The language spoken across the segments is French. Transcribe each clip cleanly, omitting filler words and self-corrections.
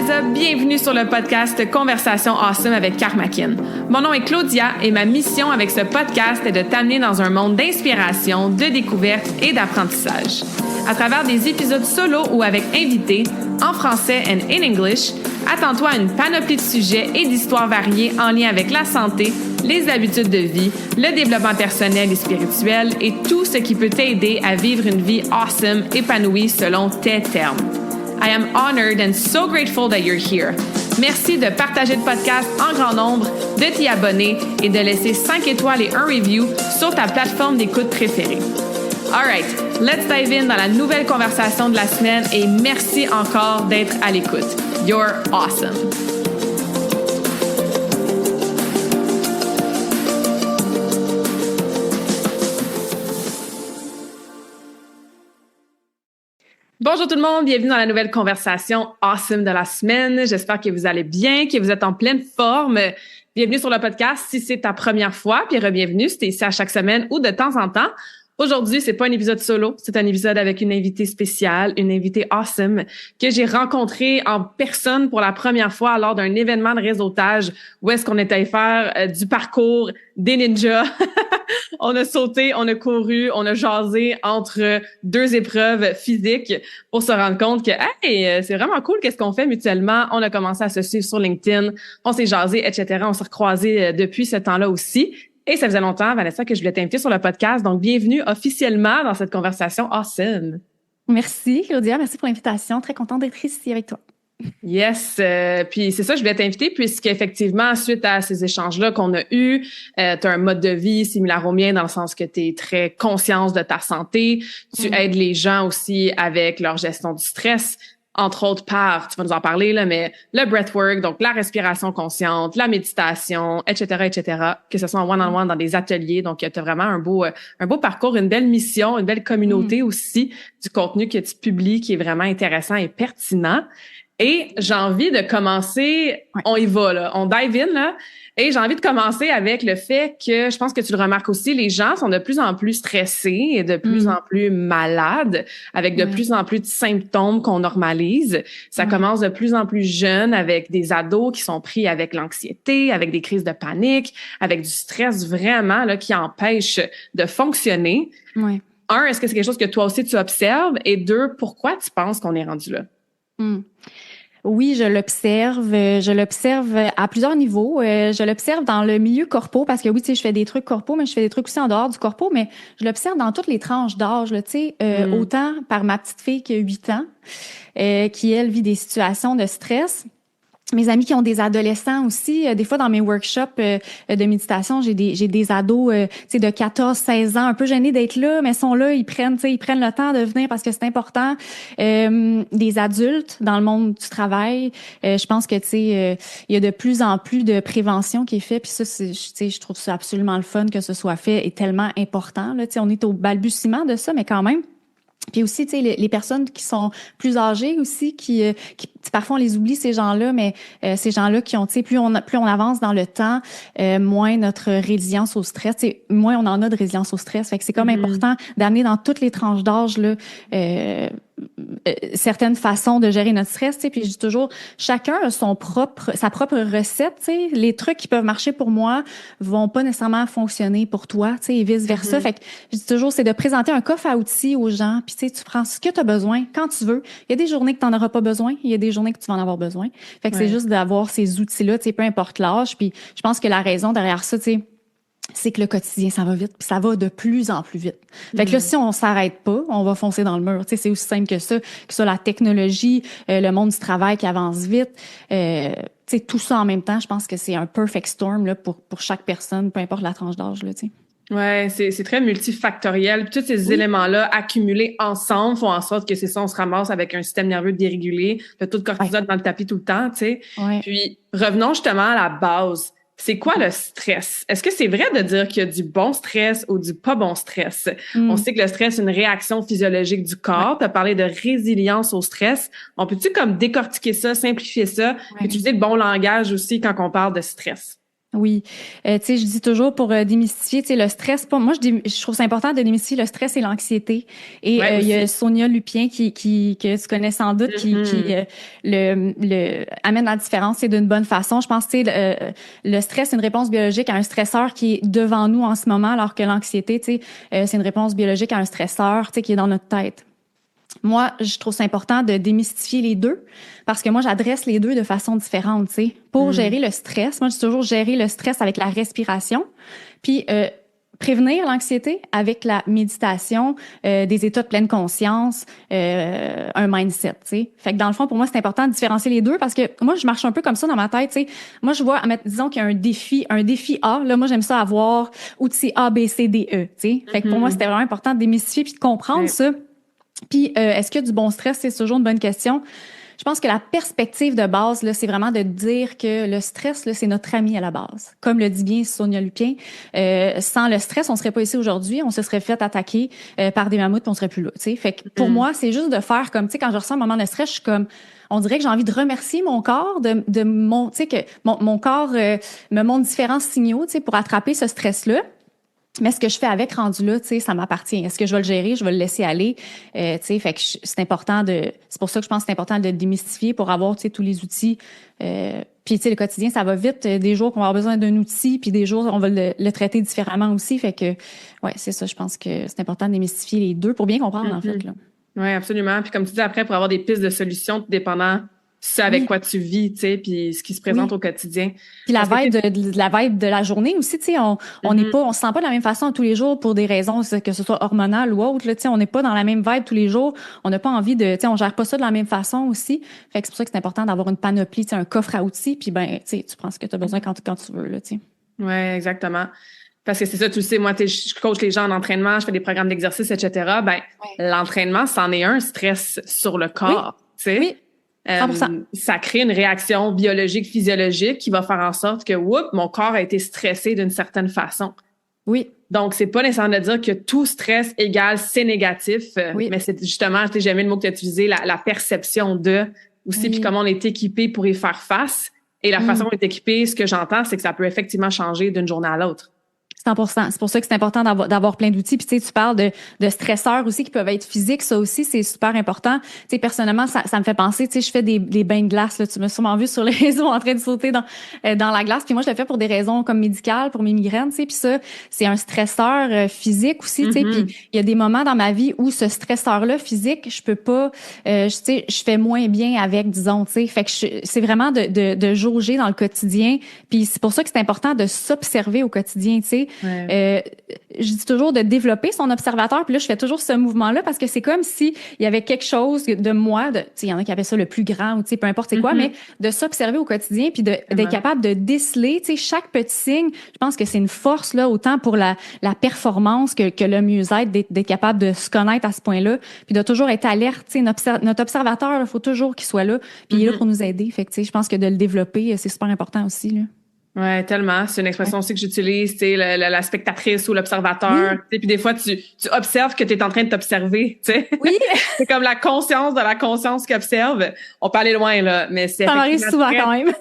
up? Bienvenue sur le podcast Conversation Awesome avec Karmakin. Mon nom est Claudia et ma mission avec ce podcast est de t'amener dans un monde d'inspiration, de découverte et d'apprentissage. À travers des épisodes solo ou avec invités, en français and in English, attends-toi à une panoplie de sujets et d'histoires variées en lien avec la santé, les habitudes de vie, le développement personnel et spirituel et tout ce qui peut t'aider à vivre une vie awesome, épanouie selon tes termes. I am honored and so grateful that you're here. Merci de partager le podcast en grand nombre, de t'y abonner et de laisser 5 étoiles et un review sur ta plateforme d'écoute préférée. All right, let's dive in dans la nouvelle conversation de la semaine et merci encore d'être à l'écoute. You're awesome. Bonjour tout le monde, bienvenue dans la nouvelle conversation awesome de la semaine. J'espère que vous allez bien, que vous êtes en pleine forme. Bienvenue sur le podcast si c'est ta première fois, puis re-bienvenue si t'es ici à chaque semaine ou de temps en temps. Aujourd'hui, c'est pas un épisode solo, c'est un épisode avec une invitée spéciale, une invitée awesome que j'ai rencontrée en personne pour la première fois lors d'un événement de réseautage où est-ce qu'on était allé faire du parcours des ninjas. On a sauté, on a couru, on a jasé entre deux épreuves physiques pour se rendre compte que hey, c'est vraiment cool qu'est-ce qu'on fait mutuellement. On a commencé à se suivre sur LinkedIn, on s'est jasé, etc. On s'est recroisés depuis ce temps-là aussi. Et ça faisait longtemps, Vanessa, que je voulais t'inviter sur le podcast. Donc, bienvenue officiellement dans cette conversation awesome. Merci, Claudia. Merci pour l'invitation. Très contente d'être ici avec toi. Yes. Puis c'est ça, je voulais t'inviter puisqu'effectivement, suite à ces échanges-là qu'on a eus, tu as un mode de vie similaire au mien dans le sens que tu es très consciente de ta santé. Tu aides les gens aussi avec leur gestion du stress. Entre autres par, tu vas nous en parler, là, mais le breathwork, donc la respiration consciente, la méditation, etc., que ce soit en one-on-one dans des ateliers. Donc, tu as vraiment un beau parcours, une belle mission, une belle communauté aussi, du contenu que tu publies qui est vraiment intéressant et pertinent. Et j'ai envie de commencer, on y va, là, on dive in, là. Et j'ai envie de commencer avec le fait que, je pense que tu le remarques aussi, les gens sont de plus en plus stressés et de plus en plus malades, avec de plus en plus de symptômes qu'on normalise. Ça commence de plus en plus jeune avec des ados qui sont pris avec l'anxiété, avec des crises de panique, avec du stress vraiment là qui empêche de fonctionner. Ouais. Un, est-ce que c'est quelque chose que toi aussi tu observes? Et deux, pourquoi tu penses qu'on est rendu là? Oui, je l'observe. Je l'observe à plusieurs niveaux. Je l'observe dans le milieu corpo parce que oui, tu sais, je fais des trucs corpo, mais je fais des trucs aussi en dehors du corpo, mais je l'observe dans toutes les tranches d'âge, là, tu sais, autant par ma petite fille qui a 8 ans, qui, elle, vit des situations de stress. Mes amis qui ont des adolescents aussi, des fois dans mes workshops de méditation, j'ai des ados tu sais de 14, 16 ans, un peu gênés d'être là, mais sont là, ils prennent le temps de venir parce que c'est important. Des adultes dans le monde du travail, je pense que tu sais il y a de plus en plus de prévention qui est fait, puis ça c'est, tu sais, je trouve ça absolument le fun que ce soit fait et tellement important là, tu sais on est au balbutiement de ça mais quand même. Puis aussi, tu sais, les personnes qui sont plus âgées aussi, qui parfois on les oublie ces gens-là, mais ces gens-là qui ont, tu sais, plus on avance dans le temps, moins notre résilience au stress, tu sais, moins on en a de résilience au stress. Fait que c'est comme important d'amener dans toutes les tranches d'âge là. Certaines façons de gérer notre stress, tu sais, puis je dis toujours chacun a sa propre recette, tu sais, les trucs qui peuvent marcher pour moi vont pas nécessairement fonctionner pour toi, tu sais, et vice versa. Fait que je dis toujours c'est de présenter un coffre à outils aux gens, puis tu sais tu prends ce que tu as besoin quand tu veux. Il y a des journées que tu n'en auras pas besoin, il y a des journées que tu vas en avoir besoin. Fait que c'est juste d'avoir ces outils-là, tu sais, peu importe l'âge, puis je pense que la raison derrière ça, tu sais, c'est que le quotidien, ça va vite, puis ça va de plus en plus vite. Fait que là, si on s'arrête pas, on va foncer dans le mur. Tu sais, c'est aussi simple que ça, la technologie, le monde du travail qui avance vite, tu sais, tout ça en même temps, je pense que c'est un perfect storm là pour chaque personne, peu importe la tranche d'âge là, tu sais. Ouais, c'est très multifactoriel. Puis tous ces éléments-là accumulés ensemble font en sorte que c'est ça, on se ramasse avec un système nerveux dérégulé, le taux de cortisol dans le tapis tout le temps, tu sais. Puis revenons justement à la base. C'est quoi le stress? Est-ce que c'est vrai de dire qu'il y a du bon stress ou du pas bon stress? On sait que le stress est une réaction physiologique du corps. Tu as parlé de résilience au stress. On peut-tu comme décortiquer ça, simplifier ça, utiliser le bon langage aussi quand on parle de stress? Oui, tu sais, je dis toujours pour démystifier, tu sais, le stress. Moi, je trouve c'est important de démystifier le stress et l'anxiété. Et Ouais, il y a aussi. Sonia Lupien que tu connais sans doute, qui Mhm. le amène la différence, c'est d'une bonne façon. Je pense que tu sais, le stress, c'est une réponse biologique à un stresseur qui est devant nous en ce moment, alors que l'anxiété, tu sais, c'est une réponse biologique à un stresseur, tu sais, qui est dans notre tête. Moi, je trouve c'est important de démystifier les deux parce que moi, j'adresse les deux de façon différente, tu sais. Pour Mhm. gérer le stress, moi, je dis toujours gérer le stress avec la respiration, puis prévenir l'anxiété avec la méditation, des états de pleine conscience, un mindset, tu sais. Fait que dans le fond, pour moi, c'est important de différencier les deux parce que moi, je marche un peu comme ça dans ma tête, tu sais. Moi, je vois, disons qu'il y a un défi A, là, moi, j'aime ça avoir outils A, B, C, D, E, tu sais. Fait que pour moi, Mhm. c'était vraiment important de démystifier puis de comprendre Ouais. ça. Puis, est-ce qu'il y a du bon stress? C'est toujours une bonne question. Je pense que la perspective de base, là, c'est vraiment de dire que le stress, là, c'est notre ami à la base. Comme le dit bien Sonia Lupien, sans le stress, on serait pas ici aujourd'hui, on se serait fait attaquer par des mammouths, puis on serait plus là. Tu sais, fait que pour Mhm. moi, c'est juste de faire comme, tu sais, quand je ressens un moment de stress, je suis comme, on dirait que j'ai envie de remercier mon corps, de mon, tu sais, que mon corps me montre différents signaux, tu sais, pour attraper ce stress-là. Mais ce que je fais avec rendu là, tu sais, ça m'appartient. Est-ce que je vais le gérer? Je vais le laisser aller. Tu sais, fait que c'est important de. C'est pour ça que je pense que c'est important de le démystifier pour avoir, tu sais, tous les outils. Puis, tu sais, le quotidien, ça va vite. Des jours qu'on va avoir besoin d'un outil, puis des jours, on va le traiter différemment aussi. Fait que, ouais, c'est ça. Je pense que c'est important de démystifier les deux pour bien comprendre, en fait, Mhm. là. Oui, absolument. Puis comme tu dis, après, pour avoir des pistes de solutions, tout dépendant ce avec Oui, quoi tu vis, tu sais, puis ce qui se présente oui. au quotidien. Puis la Parce que, tu vibe sais, de la vibe de la journée aussi, tu sais, on n'est mhm. pas, on se sent pas de la même façon tous les jours pour des raisons que ce soit hormonal ou autre, là, tu sais, on n'est pas dans la même vibe tous les jours, on n'a pas envie de, tu sais, on gère pas ça de la même façon aussi. Fait que c'est pour ça que c'est important d'avoir une panoplie, tu sais, un coffre à outils, puis ben, tu sais, tu prends ce que tu as besoin quand tu veux, là, tu sais. Ouais, exactement. Parce que c'est ça, tu le sais, moi, tu sais, je coach les gens en entraînement, je fais des programmes d'exercice, etc. Ben, Ouais. l'entraînement, c'en est un stress sur le Oui, corps, tu sais. oui, 100%. Ça crée une réaction biologique, physiologique qui va faire en sorte que, oups, mon corps a été stressé d'une certaine façon. Oui, Donc, c'est pas nécessairement de dire que tout stress égale c'est négatif, oui, mais c'est justement, tu sais, j'aimais le mot que tu as utilisé, la perception de aussi, puis oui. comment on est équipé pour y faire face. Et la façon Mm. dont on est équipé, ce que j'entends, c'est que ça peut effectivement changer d'une journée à l'autre. 100%. C'est pour ça que c'est important d'avoir plein d'outils. Puis tu sais, tu parles de stresseurs aussi qui peuvent être physiques. Ça aussi, c'est super important. Tu sais, personnellement, ça me fait penser, tu sais, je fais des bains de glace, là. Tu m'as sûrement vu sur les réseaux en train de sauter dans la glace. Puis moi, je le fais pour des raisons comme médicales, pour mes migraines, tu sais. Puis ça, c'est un stresseur physique aussi, tu sais. Puis Mhm. il y a des moments dans ma vie où ce stresseur-là physique, je peux pas, tu sais, je fais moins bien avec, disons, tu sais. Fait que c'est vraiment de jauger dans le quotidien. Puis c'est pour ça que c'est important de s'observer au quotidien, tu sais. Ouais. Euh, je dis toujours de développer son observateur, puis là, je fais toujours ce mouvement-là parce que c'est comme si il y avait quelque chose de moi, tu sais, il y en a qui appellent ça le plus grand ou tu sais, peu importe c'est quoi, mais Mhm. de s'observer au quotidien puis d'être Vraiment. capable de déceler, tu sais, chaque petit signe. Je pense que c'est une force, là, autant pour la performance que le mieux-être, d'être capable de se connaître à ce point-là, puis de toujours être alerte, tu sais, notre observateur, il faut toujours qu'il soit là, puis il est là pour Mhm. nous aider. Fait que, tu sais, je pense que de le développer, c'est super important aussi, là. Ouais, tellement. C'est une Ouais. expression aussi que j'utilise, tu sais, la spectatrice ou l'observateur. Oui, Tu sais, puis des fois, tu observes que tu es en train de t'observer, tu sais. oui, C'est comme la conscience de la conscience qui observe. On peut aller loin, là, mais c'est ça m'arrive effectivement souvent très... quand même.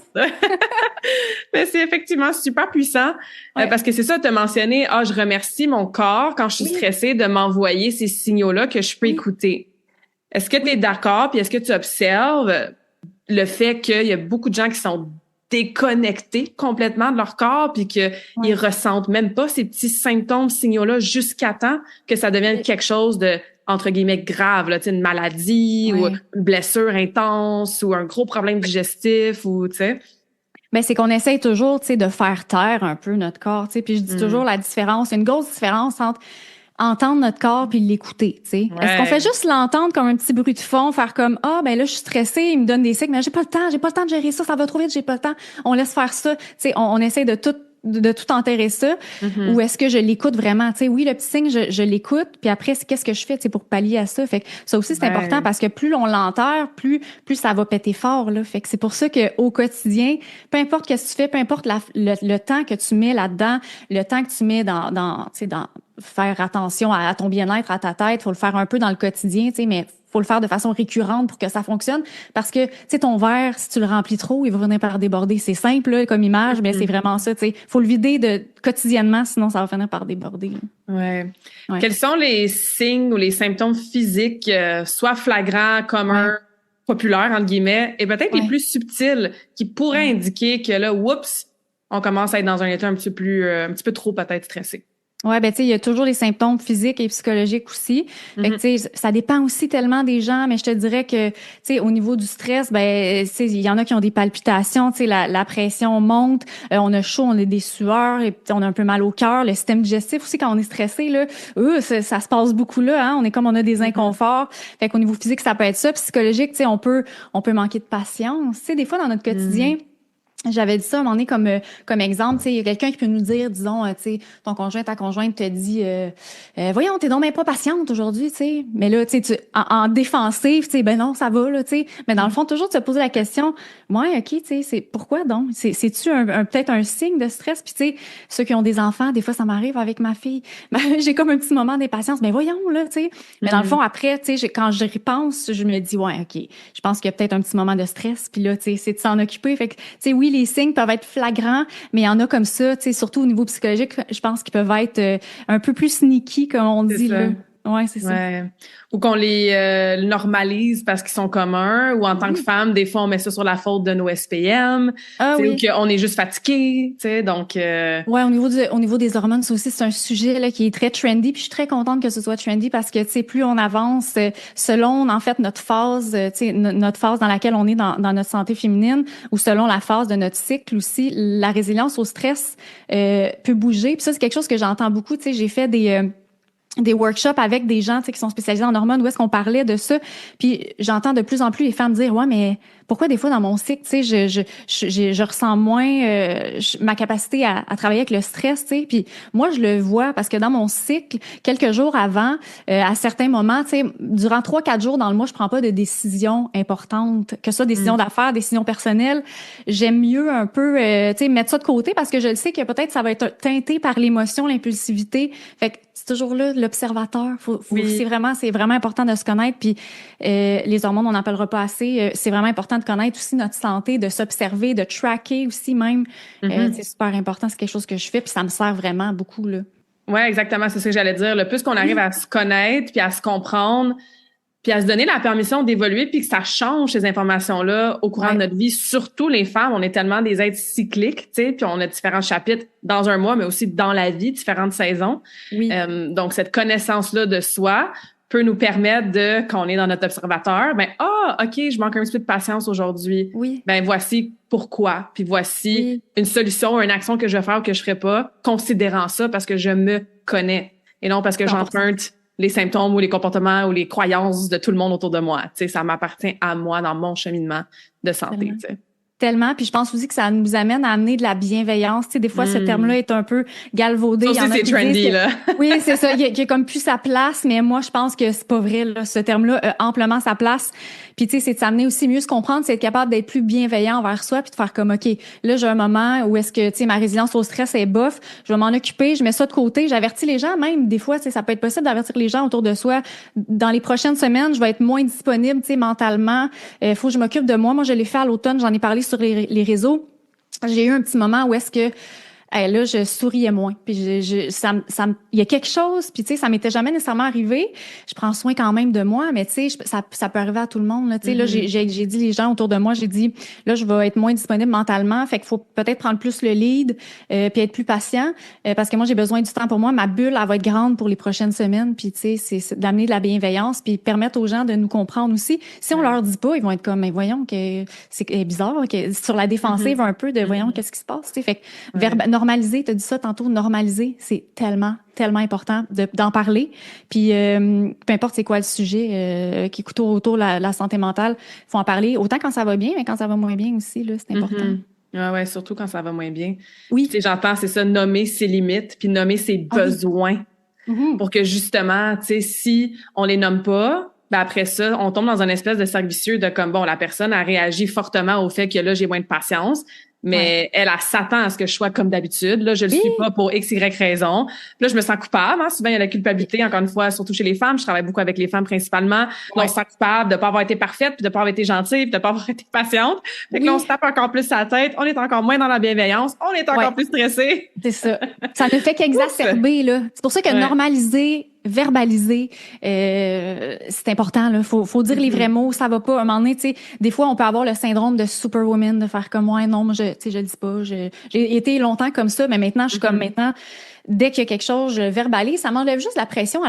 mais c'est effectivement super puissant Ouais. parce que c'est ça, tu as mentionné, ah, je remercie mon corps quand je suis Oui, stressée de m'envoyer ces signaux-là que je peux oui, écouter. Est-ce que tu es oui, d'accord? Puis est-ce que tu observes le fait qu'il y a beaucoup de gens qui sont déconnectés complètement de leur corps puis qu'ils ouais. ressentent même pas ces petits symptômes, signaux-là jusqu'à temps que ça devienne Oui. quelque chose de, entre guillemets, grave, là, tu sais, une maladie ou Ouais. une blessure intense ou un gros problème digestif ou, tu sais. Ben, c'est qu'on essaye toujours, tu sais, de faire taire un peu notre corps, tu sais. Puis je dis toujours Hmm. la différence, une grosse différence entre entendre notre corps puis l'écouter, tu sais. Est-ce qu'on fait Ouais. juste l'entendre comme un petit bruit de fond, faire comme, ah, ben là, je suis stressée, il me donne des signes, mais j'ai pas le temps de gérer ça, ça va trop vite, j'ai pas le temps. On laisse faire ça. Tu sais, on essaye de tout enterrer ça. Ou Mhm. est-ce que je l'écoute vraiment? Tu sais, oui, le petit signe, je l'écoute, puis après, qu'est-ce que je fais, tu sais, pour pallier à ça? Fait que ça aussi, c'est important Ouais. parce que plus on l'enterre, plus ça va péter fort, là. Fait que c'est pour ça qu'au quotidien, peu importe ce que tu fais, peu importe le temps que tu mets là-dedans, le temps que tu mets tu sais, faire attention à ton bien-être, à ta tête, faut le faire un peu dans le quotidien, tu sais, mais faut le faire de façon récurrente pour que ça fonctionne. Parce que, tu sais, ton verre, si tu le remplis trop, il va venir par déborder. C'est simple, là, comme image, mais c'est vraiment ça, tu sais. Faut le vider quotidiennement, sinon ça va finir par déborder, là. Ouais. Ouais. Quels sont les signes ou les symptômes physiques, soit flagrants, communs, populaires, entre guillemets, et peut-être les plus subtils qui pourraient indiquer que là, oups, on commence à être dans un état un petit peu trop peut-être stressé? Ouais, ben tu sais, il y a toujours les symptômes physiques et psychologiques aussi. Fait que tu sais, ça dépend aussi tellement des gens, mais je te dirais que tu sais, au niveau du stress, ben tu sais, il y en a qui ont des palpitations, tu sais, la pression monte, on a chaud, on a des sueurs et on a un peu mal au cœur, le système digestif aussi quand on est stressé là, ça se passe beaucoup là, hein, on a des inconforts. Fait qu'au niveau physique, ça peut être ça, psychologique, tu sais, on peut manquer de patience, tu sais, des fois dans notre quotidien. J'avais dit ça à un moment donné comme exemple, tu sais, il y a quelqu'un qui peut nous dire, disons, tu sais, ton conjoint, ta conjointe te dit, voyons, t'es donc même pas patiente aujourd'hui, tu sais. Mais là, tu sais, en défensive, tu sais, ben non, ça va là, tu sais. Mais dans le fond, toujours de se poser la question, ouais, ok, tu sais, c'est pourquoi donc, c'est-tu peut-être un signe de stress, puis tu sais, ceux qui ont des enfants, des fois ça m'arrive avec ma fille, j'ai comme un petit moment d'impatience, mais voyons là, tu sais. Mais dans le fond, après, tu sais, quand je repense, je me dis, ouais, ok, je pense qu'il y a peut-être un petit moment de stress, puis là, tu sais, c'est de s'en occuper, fait que, tu sais, oui, les signes peuvent être flagrants, mais il y en a comme ça, tu sais, surtout au niveau psychologique, je pense qu'ils peuvent être un peu plus sneaky, comme on dit, là. Ouais, c'est ça. Ou qu'on les normalise parce qu'ils sont communs, ou en tant que femme, des fois, on met ça sur la faute de nos SPM, ou qu'on est juste fatigué, tu sais, donc... Ouais, au niveau des hormones, ça aussi, c'est un sujet là qui est très trendy, puis je suis très contente que ce soit trendy parce que, tu sais, plus on avance, selon, en fait, notre phase, tu sais, notre phase dans laquelle on est dans notre santé féminine, ou selon la phase de notre cycle aussi, la résilience au stress peut bouger. Puis ça, c'est quelque chose que j'entends beaucoup, tu sais, j'ai fait des workshops avec des gens, tu sais, qui sont spécialisés en hormones, où est-ce qu'on parlait de ça. Puis j'entends de plus en plus les femmes dire, ouais, mais pourquoi des fois dans mon cycle, tu sais, je ressens moins ma capacité à travailler avec le stress, tu sais. Puis moi, je le vois parce que dans mon cycle, quelques jours avant, à certains moments, tu sais, durant 3-4 jours dans le mois, je prends pas de décisions importantes, que ce soit décisions d'affaires, décisions personnelles. J'aime mieux un peu, tu sais, mettre ça de côté parce que je le sais que peut-être ça va être teinté par l'émotion, l'impulsivité. Fait que c'est toujours là l'observateur. C'est vraiment important de se connaître. Puis les hormones, on n'en parlera pas assez. C'est vraiment important de connaître aussi notre santé, de s'observer, de tracker aussi même. C'est super important. C'est quelque chose que je fais. Puis ça me sert vraiment beaucoup là. Ouais, exactement. C'est ce que j'allais dire. Le plus qu'on arrive à se connaître, puis à se comprendre, puis à se donner la permission d'évoluer, puis que ça change ces informations-là au courant de notre vie. Surtout les femmes, on est tellement des êtres cycliques, tu sais, puis on a différents chapitres dans un mois, mais aussi dans la vie, différentes saisons. Oui. Donc, cette connaissance-là de soi peut nous permettre de, quand on est dans notre observateur, ben, OK, je manque un petit peu de patience aujourd'hui. Oui. Ben, voici pourquoi. Puis voici une solution, une action que je vais faire ou que je ferai pas, considérant ça parce que je me connais. Et non parce que 100%. J'emprunte les symptômes ou les comportements ou les croyances de tout le monde autour de moi. Tu sais, ça m'appartient à moi dans mon cheminement de santé, tu sais. Tellement, puis je pense aussi que ça nous amène à amener de la bienveillance. Tu sais, des fois, ce terme-là est un peu galvaudé. Ça aussi, c'est trendy, là. Oui, c'est ça. Il y a comme plus sa place, mais moi, je pense que c'est pas vrai, là. Ce terme-là a amplement sa place. Puis, tu sais, c'est de s'amener aussi mieux se comprendre, c'est être capable d'être plus bienveillant envers soi, puis de faire comme, OK, là, j'ai un moment où est-ce que, tu sais, ma résilience au stress est bof, je vais m'en occuper, je mets ça de côté, j'avertis les gens, même, des fois, tu sais, ça peut être possible d'avertir les gens autour de soi. Dans les prochaines semaines, je vais être moins disponible, tu sais, mentalement. Faut que je m'occupe de moi. Moi, je l'ai fait à l'automne, j'en ai parlé sur les réseaux. J'ai eu un petit moment où est-ce que là, je souriais moins. Puis il y a quelque chose, puis tu sais, ça m'était jamais nécessairement arrivé. Je prends soin quand même de moi, mais tu sais, ça peut arriver à tout le monde. Là, tu sais, là, j'ai dit les gens autour de moi, j'ai dit, là, je vais être moins disponible mentalement, fait qu'il faut peut-être prendre plus le lead, puis être plus patient, parce que moi, j'ai besoin du temps pour moi. Ma bulle, elle va être grande pour les prochaines semaines, puis tu sais, c'est d'amener de la bienveillance, puis permettre aux gens de nous comprendre aussi. Si on leur dit pas, ils vont être comme, mais voyons que c'est bizarre, que sur la défensive un peu de, voyons qu'est-ce qui se passe, tu sais, fait que normaliser, tu as dit ça tantôt, normaliser, c'est tellement important d'en parler. Puis, peu importe c'est quoi le sujet qui est autour de la santé mentale, il faut en parler autant quand ça va bien, mais quand ça va moins bien aussi, là, c'est important. Ouais, surtout quand ça va moins bien. Oui. Tu sais, j'entends, c'est ça, nommer ses limites, puis nommer ses besoins. Pour que justement, tu sais, si on les nomme pas, ben après ça, on tombe dans une espèce de cercle vicieux de comme, bon, la personne a réagi fortement au fait que là, j'ai moins de patience. Mais elle s'attend à ce que je sois comme d'habitude. Là, je le suis pas pour X, Y raison. Puis là, je me sens coupable. Hein. Souvent, il y a la culpabilité, encore une fois, surtout chez les femmes. Je travaille beaucoup avec les femmes principalement. Là, on se sent coupable de pas avoir été parfaite, puis de pas avoir été gentille, puis de pas avoir été patiente. Fait que là, on se tape encore plus sa tête. On est encore moins dans la bienveillance. On est encore plus stressé. C'est ça. Ça ne fait qu'exacerber, là. C'est pour ça que normaliser, verbaliser, c'est important, là. Faut dire les vrais mots. Ça va pas. À un moment donné, tu sais, des fois, on peut avoir le syndrome de superwoman, de faire comme, ouais, non, moi, je le dis pas. J'ai été longtemps comme ça, mais maintenant, je suis comme maintenant, dès qu'il y a quelque chose, je verbalise. Ça m'enlève juste la pression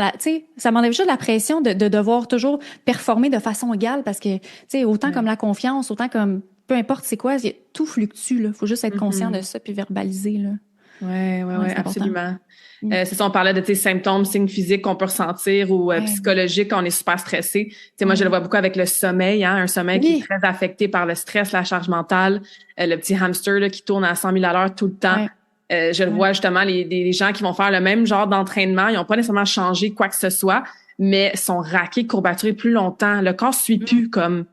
ça m'enlève juste la pression de devoir toujours performer de façon égale parce que, tu sais, autant comme la confiance, autant comme, peu importe c'est quoi, tout fluctue, là. Faut juste être conscient de ça puis verbaliser, là. Ouais, absolument. C'est ça, on parlait de tes symptômes, signes physiques qu'on peut ressentir ou psychologiques quand on est super stressé. Tu sais, moi, je le vois beaucoup avec le sommeil, hein, un sommeil qui est très affecté par le stress, la charge mentale, le petit hamster là, qui tourne à 100 000 à l'heure tout le temps. Je le vois justement, les gens qui vont faire le même genre d'entraînement, ils n'ont pas nécessairement changé quoi que ce soit, mais sont raqués, courbaturés plus longtemps. Le corps suit plus comme...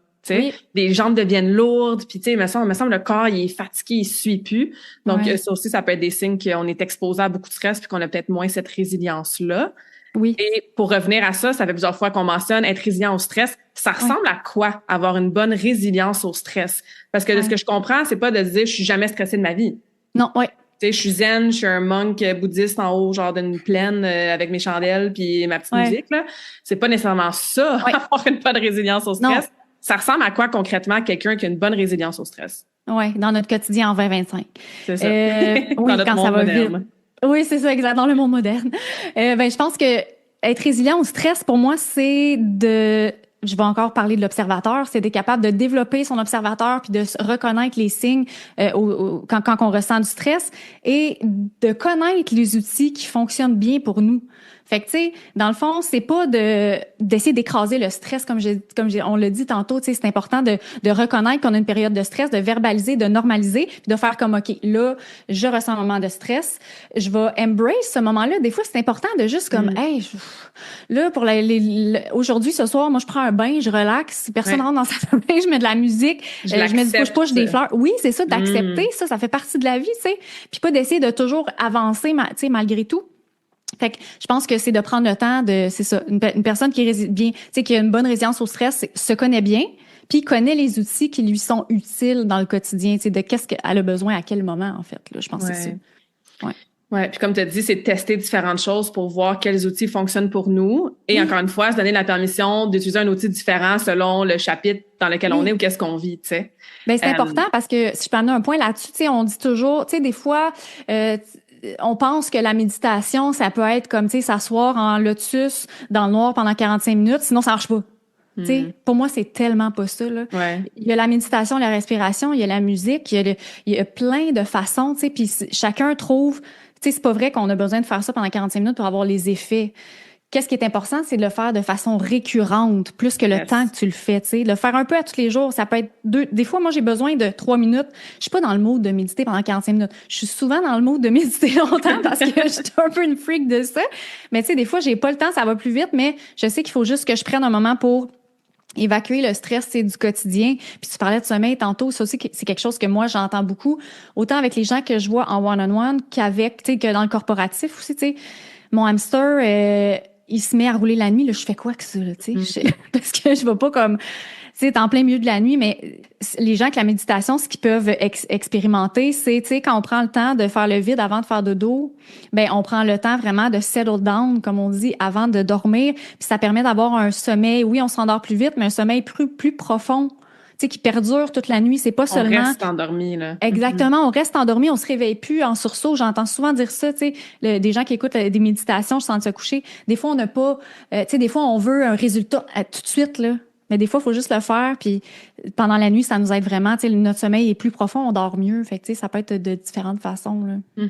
Les jambes deviennent lourdes, puis tu sais, il me semble le corps il est fatigué, il suit plus. Donc ça aussi, ça peut être des signes qu'on est exposé à beaucoup de stress puis qu'on a peut-être moins cette résilience-là. Oui. Et pour revenir à ça, ça fait plusieurs fois qu'on mentionne être résilient au stress. Ça ressemble à quoi avoir une bonne résilience au stress? Parce que de ce que je comprends, c'est pas de se dire je suis jamais stressée de ma vie. Non, Tu sais, je suis zen, je suis un monk bouddhiste en haut, genre d'une plaine avec mes chandelles puis ma petite musique là. C'est pas nécessairement ça, avoir une bonne résilience au stress. Non. Ça ressemble à quoi concrètement quelqu'un qui a une bonne résilience au stress? Oui, dans notre quotidien en 2025. C'est ça. Oui, quand ça va vite. Oui, c'est ça, exact, dans le monde moderne. Je pense que être résilient au stress, pour moi, c'est je vais encore parler de l'observateur, c'est d'être capable de développer son observateur puis de reconnaître les signes quand on ressent du stress et de connaître les outils qui fonctionnent bien pour nous. Fait que, tu sais, dans le fond, c'est pas d'essayer d'écraser le stress, comme on l'a dit tantôt, tu sais, c'est important de reconnaître qu'on a une période de stress, de verbaliser, de normaliser, puis de faire comme, OK, là, je ressens un moment de stress, je vais embrace ce moment-là. Des fois, c'est important de juste comme, hey, là, pour aujourd'hui, ce soir, moi, je prends un bain, je relaxe, personne rentre dans sa bain, je mets de la musique, je mets du push-push, des fleurs. Oui, c'est ça, d'accepter ça fait partie de la vie, tu sais. Puis pas d'essayer de toujours avancer, tu sais, malgré tout. Fait que je pense que c'est de prendre le temps c'est ça, une personne qui est bien, tu sais, qui a une bonne résilience au stress, se connaît bien, puis connaît les outils qui lui sont utiles dans le quotidien, tu sais, de qu'est-ce qu'elle a besoin à quel moment, en fait, là, je pense que c'est ça. Ouais, puis comme tu as dit, c'est de tester différentes choses pour voir quels outils fonctionnent pour nous. Et encore une fois, se donner la permission d'utiliser un outil différent selon le chapitre dans lequel on est ou qu'est-ce qu'on vit, tu sais. Ben, c'est important parce que si je peux amener un point là-dessus, tu sais, on dit toujours, tu sais, des fois, on pense que la méditation, ça peut être comme, tu sais, s'asseoir en lotus dans le noir pendant 45 minutes, sinon ça marche pas. Tu sais, pour moi, c'est tellement pas ça, là. Il y a la méditation, la respiration, il y a la musique, il y a plein de façons, tu sais, puis chacun trouve, tu sais, c'est pas vrai qu'on a besoin de faire ça pendant 45 minutes pour avoir les effets. Qu'est-ce qui est important, c'est de le faire de façon récurrente, plus que le temps que tu le fais, tu sais. Le faire un peu à tous les jours, ça peut être des fois, moi, j'ai besoin de 3 minutes. Je suis pas dans le mood de méditer pendant 45 minutes. Je suis souvent dans le mood de méditer longtemps parce que je suis un peu une freak de ça. Mais tu sais, des fois, j'ai pas le temps, ça va plus vite, mais je sais qu'il faut juste que je prenne un moment pour évacuer le stress, c'est du quotidien. Puis tu parlais de sommeil tantôt, ça aussi, c'est quelque chose que moi, j'entends beaucoup, autant avec les gens que je vois en one-on-one qu'avec, tu sais, que dans le corporatif aussi, tu sais. Mon hamster, il se met à rouler la nuit, là, je fais quoi que ça, là, tu sais? Parce que je vais pas comme, tu sais, en plein milieu de la nuit, mais les gens avec la méditation, ce qu'ils peuvent expérimenter, c'est, tu sais, quand on prend le temps de faire le vide avant de faire dodo, ben on prend le temps vraiment de settle down, comme on dit, avant de dormir, puis ça permet d'avoir un sommeil, oui, on s'endort plus vite, mais un sommeil plus profond, tu sais, qui perdure toute la nuit. C'est pas seulement... On reste endormi, là. Exactement, on reste endormi, on se réveille plus en sursaut. J'entends souvent dire ça, tu sais, des gens qui écoutent des méditations, je sens de se coucher. Des fois, on n'a pas... tu sais, des fois, on veut un résultat tout de suite, là. Mais des fois, il faut juste le faire, puis pendant la nuit, ça nous aide vraiment. Tu sais, notre sommeil est plus profond, on dort mieux. Fait que, tu sais, ça peut être de différentes façons, là.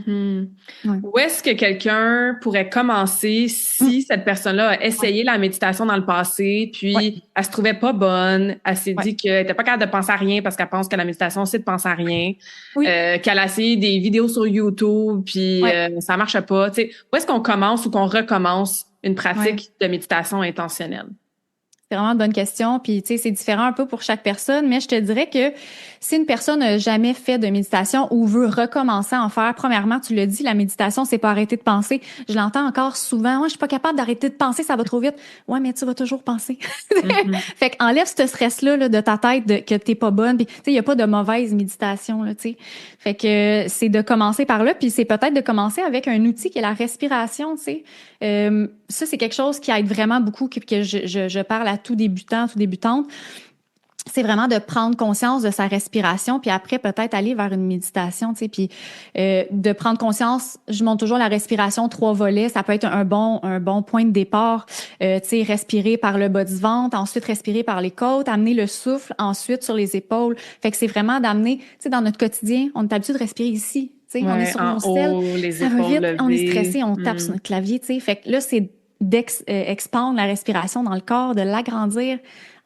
Où est-ce que quelqu'un pourrait commencer si cette personne-là a essayé la méditation dans le passé, puis elle se trouvait pas bonne, elle s'est dit qu'elle était pas capable de penser à rien parce qu'elle pense que la méditation, c'est de penser à rien, qu'elle a essayé des vidéos sur YouTube, puis ça marche pas. Tu sais, où est-ce qu'on commence ou qu'on recommence une pratique de méditation intentionnelle? C'est vraiment une bonne question. Puis, tu sais, c'est différent un peu pour chaque personne, mais je te dirais que si une personne n'a jamais fait de méditation ou veut recommencer à en faire, premièrement, tu l'as dit, la méditation, c'est pas arrêter de penser. Je l'entends encore souvent. Ouais, je suis pas capable d'arrêter de penser, ça va trop vite. Ouais, mais tu vas toujours penser. Fait qu'enlève ce stress-là là, de ta tête que t'es pas bonne. Puis, tu sais, il y a pas de mauvaise méditation, là, tu sais. Fait que c'est de commencer par là, puis c'est peut-être de commencer avec un outil qui est la respiration, tu sais. Ça, c'est quelque chose qui aide vraiment beaucoup, que je parle à tout débutant, tout débutante. C'est vraiment de prendre conscience de sa respiration, puis après, peut-être aller vers une méditation, tu sais, puis de prendre conscience, je montre toujours la respiration 3 volets, ça peut être un bon point de départ, tu sais, respirer par le bas du ventre, ensuite respirer par les côtes, amener le souffle, ensuite sur les épaules. Fait que c'est vraiment d'amener, tu sais, dans notre quotidien, on est habitué de respirer ici, tu sais, on est sur nos selles, ça va vite, on est stressé, on tape sur notre clavier, tu sais. Fait que là, c'est d'expandre la respiration dans le corps, de l'agrandir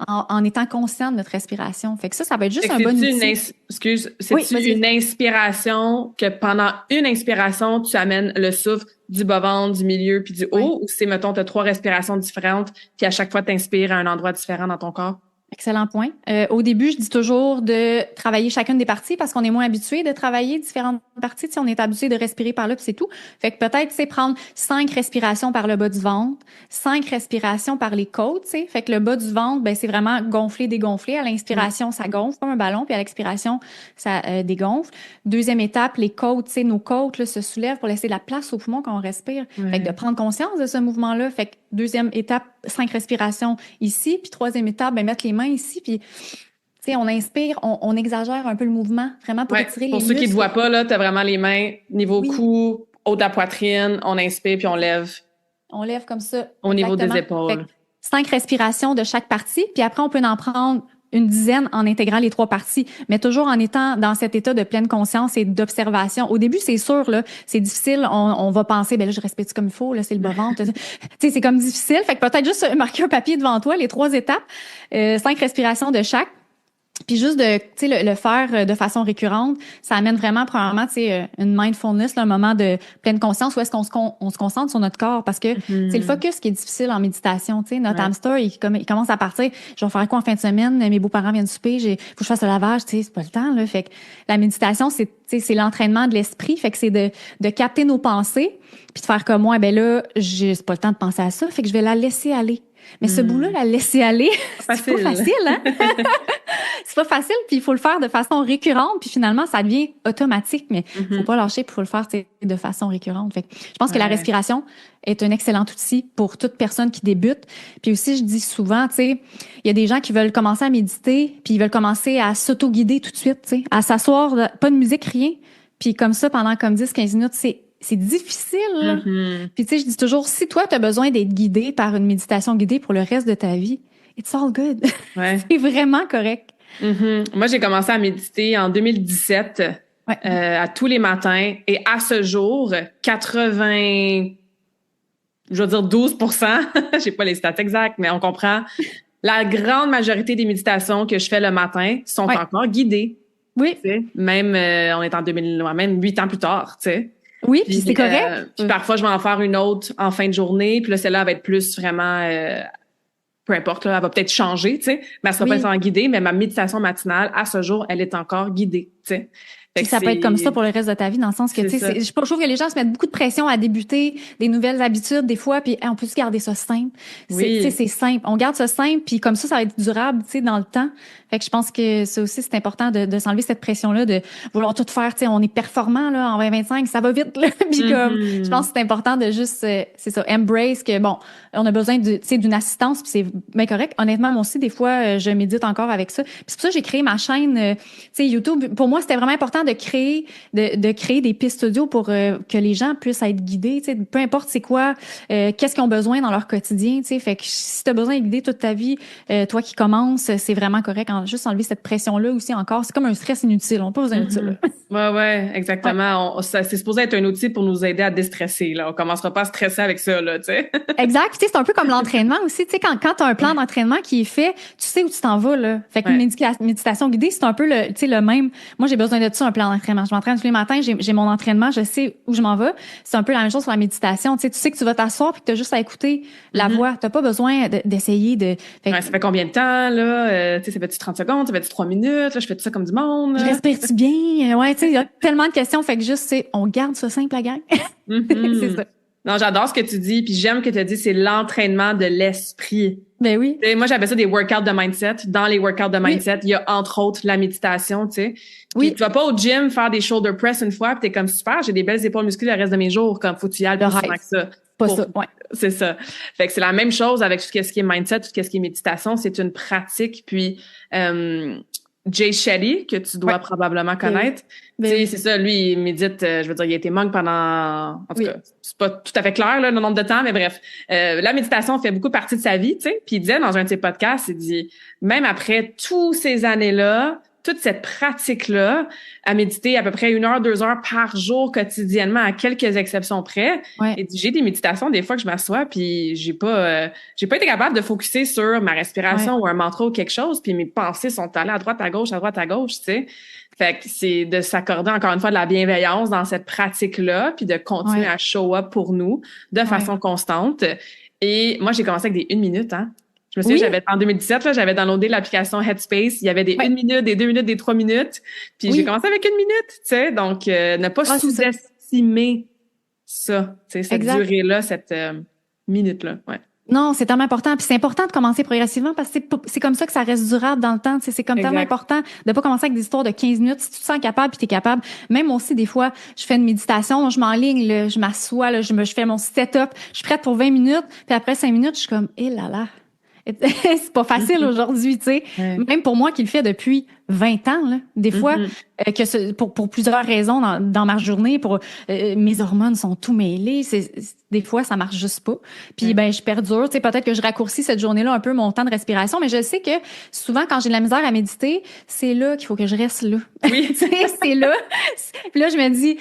en étant conscient de notre respiration. Fait que ça va être juste un bon outil. C'est-tu une inspiration que pendant une inspiration, tu amènes le souffle du bas-ventre, du milieu puis du haut, ou c'est, mettons, tu as 3 respirations différentes puis à chaque fois, tu inspires à un endroit différent dans ton corps? Excellent point. Au début, je dis toujours de travailler chacune des parties parce qu'on est moins habitué de travailler différentes parties. Tu sais, on est habitué de respirer par là, puis c'est tout. Fait que peut-être, c'est prendre 5 respirations par le bas du ventre, 5 respirations par les côtes, tu sais. Fait que le bas du ventre, ben c'est vraiment gonfler, dégonfler. À l'inspiration, ça gonfle comme un ballon, puis à l'expiration, ça dégonfle. Deuxième étape, les côtes, tu sais, nos côtes là, se soulèvent pour laisser de la place aux poumons quand on respire. Fait que de prendre conscience de ce mouvement-là. Fait que deuxième étape, 5 respirations ici, puis troisième étape, ben mettre les mains ici, puis tu sais, on inspire, on exagère un peu le mouvement, vraiment pour étirer les muscles. Pour ceux qui ne te voient pas, là, tu as vraiment les mains niveau cou, haut de la poitrine, on inspire puis on lève. On lève comme ça. Au niveau des épaules. 5 respirations de chaque partie, puis après, on peut en prendre une dizaine en intégrant les 3 parties, mais toujours en étant dans cet état de pleine conscience et d'observation. Au début, c'est sûr, là, c'est difficile. On va penser, ben là, je respecte comme il faut, là, c'est le bas-ventre. Tu sais, c'est comme difficile. Fait que peut-être juste marquer un papier devant toi, les 3 étapes, 5 respirations de chaque. Puis juste de, tu sais, le faire de façon récurrente, ça amène vraiment, premièrement, tu sais, une mindfulness, là, un moment de pleine conscience où est-ce qu'on se concentre sur notre corps parce que c'est le focus qui est difficile en méditation, tu sais. Notre hamster, il commence à partir, je vais faire quoi en fin de semaine? Mes beaux-parents viennent souper, faut que je fasse le lavage, tu sais, c'est pas le temps, là. Fait que la méditation, c'est l'entraînement de l'esprit, fait que c'est de capter nos pensées puis de faire comme moi, ben là, c'est pas le temps de penser à ça, fait que je vais la laisser aller. Mais ce bout-là, la laisser aller, c'est pas facile, hein? C'est pas facile, puis il faut le faire de façon récurrente, puis finalement, ça devient automatique, mais faut pas lâcher, puis faut le faire de façon récurrente. Fait que je pense que la respiration est un excellent outil pour toute personne qui débute. Puis aussi, je dis souvent, tu sais, il y a des gens qui veulent commencer à méditer, puis ils veulent commencer à s'auto-guider tout de suite, tu sais, à s'asseoir, pas de musique, rien, puis comme ça, pendant comme 10-15 minutes, c'est difficile. Puis tu sais, je dis toujours, si toi, tu as besoin d'être guidé par une méditation guidée pour le reste de ta vie, it's all good. C'est vraiment correct. Moi, j'ai commencé à méditer en 2017 à tous les matins et à ce jour, 12%, j'ai pas les stats exactes, mais on comprend, la grande majorité des méditations que je fais le matin sont encore guidées. Oui. T'sais. Même, on est en 2000, même 8 ans plus tard, tu sais. Oui, puis c'est correct. Puis parfois, je vais en faire une autre en fin de journée. Puis là, celle-là va être plus vraiment... peu importe, là, elle va peut-être changer, tu sais. Mais elle sera pas nécessairement guidée. Mais ma méditation matinale, à ce jour, elle est encore guidée, tu sais. Puis ça peut être comme ça pour le reste de ta vie, dans le sens que, tu sais, je trouve que les gens se mettent beaucoup de pression à débuter des nouvelles habitudes, des fois, puis on peut juste garder ça simple. C'est simple. On garde ça simple, puis comme ça va être durable, tu sais, dans le temps. Fait que je pense que ça aussi, c'est important de s'enlever cette pression-là, de vouloir tout faire, tu sais, on est performant, là, en 2025, ça va vite, là. Puis comme, je pense que c'est important de juste, c'est ça, embrace que, bon, on a besoin de, tu sais, d'une assistance, puis c'est bien correct. Honnêtement, moi aussi, des fois, je médite encore avec ça. Puis c'est pour ça que j'ai créé ma chaîne, tu sais, YouTube. Pour moi, c'était vraiment important de créer des pistes audio pour que les gens puissent être guidés, tu sais, peu importe c'est quoi, qu'est-ce qu'ils ont besoin dans leur quotidien, tu sais. Fait que si tu as besoin de guider toute ta vie, toi qui commences, c'est vraiment correct. Juste enlever cette pression-là aussi encore. C'est comme un stress inutile. On n'a pas besoin de ça. Ouais, exactement. C'est supposé être un outil pour nous aider à déstresser, là. On commencera pas à stresser avec ça, là, tu sais. Exact. Tu sais, c'est un peu comme l'entraînement aussi. Tu sais, quand tu as un plan d'entraînement qui est fait, tu sais où tu t'en vas, là. Fait qu'une méditation guidée, c'est un peu le même. Moi, j'ai besoin de ça un plan d'entraînement. Je m'entraîne tous les matins, j'ai mon entraînement, je sais où je m'en vais. C'est un peu la même chose sur la méditation. Tu sais que tu vas t'asseoir puis que tu as juste à écouter la voix. Tu n'as pas besoin d'essayer de... Ça fait combien de temps, là? Tu sais, ça fait-tu 30 secondes? Ça fait-tu 3 minutes? Là, je fais tout ça comme du monde? Je respire-tu bien? Ouais, tu sais, il y a tellement de questions. Fait que juste, on garde ça simple, la gang. C'est ça. Non, j'adore ce que tu dis, puis j'aime que tu as dit, c'est l'entraînement de l'esprit. Ben oui. Et moi, j'appelle ça des workouts de mindset. Dans les workouts de mindset, il y a entre autres la méditation, tu sais. Puis tu vas pas au gym faire des shoulder press une fois, puis t'es comme super, j'ai des belles épaules musclées le reste de mes jours, comme faut que tu y ailles plus souvent que ça. Pas ça, ouais. C'est ça. Fait que c'est la même chose avec tout ce qui est mindset, tout ce qui est méditation, c'est une pratique. Puis Jay Shetty, que tu dois probablement connaître. C'est ça, lui, il médite, je veux dire, il a été monk pendant... En tout cas, c'est pas tout à fait clair, là, le nombre de temps, mais bref. La méditation fait beaucoup partie de sa vie, tu sais. Puis il disait dans un de ses podcasts, il dit, même après toutes ces années-là, toute cette pratique-là, à méditer à peu près 1 heure, 2 heures par jour quotidiennement, à quelques exceptions près. Et j'ai des méditations, des fois que je m'assois, puis j'ai pas été capable de focusser sur ma respiration ou un mantra ou quelque chose, puis mes pensées sont allées à droite, à gauche, tu sais. Fait que c'est de s'accorder encore une fois de la bienveillance dans cette pratique-là, puis de continuer à show up pour nous de façon constante. Et moi, j'ai commencé avec des 1 minute, hein. Je me souviens, en 2017, là, j'avais downloadé l'application Headspace. Il y avait des 1 minute, des 2 minutes, des 3 minutes. Puis j'ai commencé avec 1 minute, tu sais. Donc, ne pas sous-estimer ça, tu sais, cette durée-là, cette minute-là. Ouais. Non, c'est tellement important. Puis c'est important de commencer progressivement parce que c'est comme ça que ça reste durable dans le temps. Tu sais, c'est comme tellement important de pas commencer avec des histoires de 15 minutes. Si tu te sens capable puis t'es capable. Même moi aussi, des fois, je fais une méditation, je m'enligne, là, je m'assois, là, je fais mon setup, je suis prête pour 20 minutes. Puis après 5 minutes, je suis comme, là là. C'est pas facile aujourd'hui, tu sais. Même pour moi qui le fais depuis 20 ans, là, des fois, pour plusieurs raisons dans ma journée, mes hormones sont tout mêlées. Des fois, ça marche juste pas. Puis, je perdure. Tu sais, peut-être que je raccourcis cette journée-là un peu mon temps de respiration, mais je sais que souvent, quand j'ai de la misère à méditer, c'est là qu'il faut que je reste là. Oui. Tu sais, c'est là. Puis là, je me dis,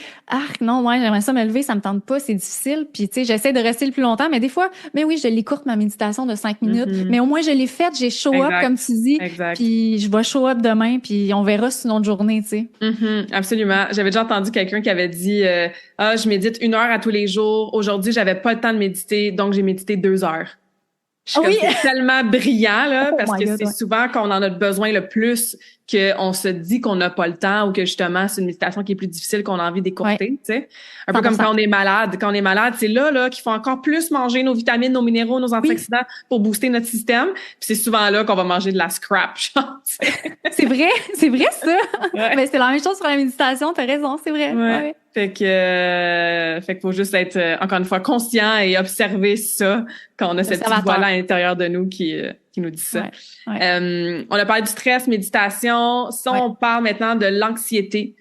non, j'aimerais ça me lever, ça me tente pas, c'est difficile. Puis, tu sais, j'essaie de rester le plus longtemps, mais des fois, oui, je l'écourte ma méditation de 5 minutes, mais au moins, je l'ai faite, j'ai show up, comme tu dis. Puis, je vais show up demain, puis on verra sur une autre journée, tu sais. Absolument. J'avais déjà entendu quelqu'un qui avait dit, je médite 1 heure à tous les jours. Aujourd'hui, j'avais pas le temps de méditer, donc j'ai médité 2 heures. C'est tellement brillant, là, parce que c'est souvent qu'on en a besoin le plus qu'on se dit qu'on n'a pas le temps ou que justement, c'est une méditation qui est plus difficile qu'on a envie d'écourter, tu sais. Un peu comme quand on est malade. Quand on est malade, c'est là qu'il faut encore plus manger nos vitamines, nos minéraux, nos antioxydants pour booster notre système. Puis c'est souvent là qu'on va manger de la scrap, genre, c'est vrai ça. Mais c'est la même chose sur la méditation, t'as raison, c'est vrai. Fait que faut juste être encore une fois conscient et observer ça quand on a cette petite voix-là à l'intérieur de nous qui nous dit ça. On a parlé du stress, méditation. Ça, on parle maintenant de l'anxiété,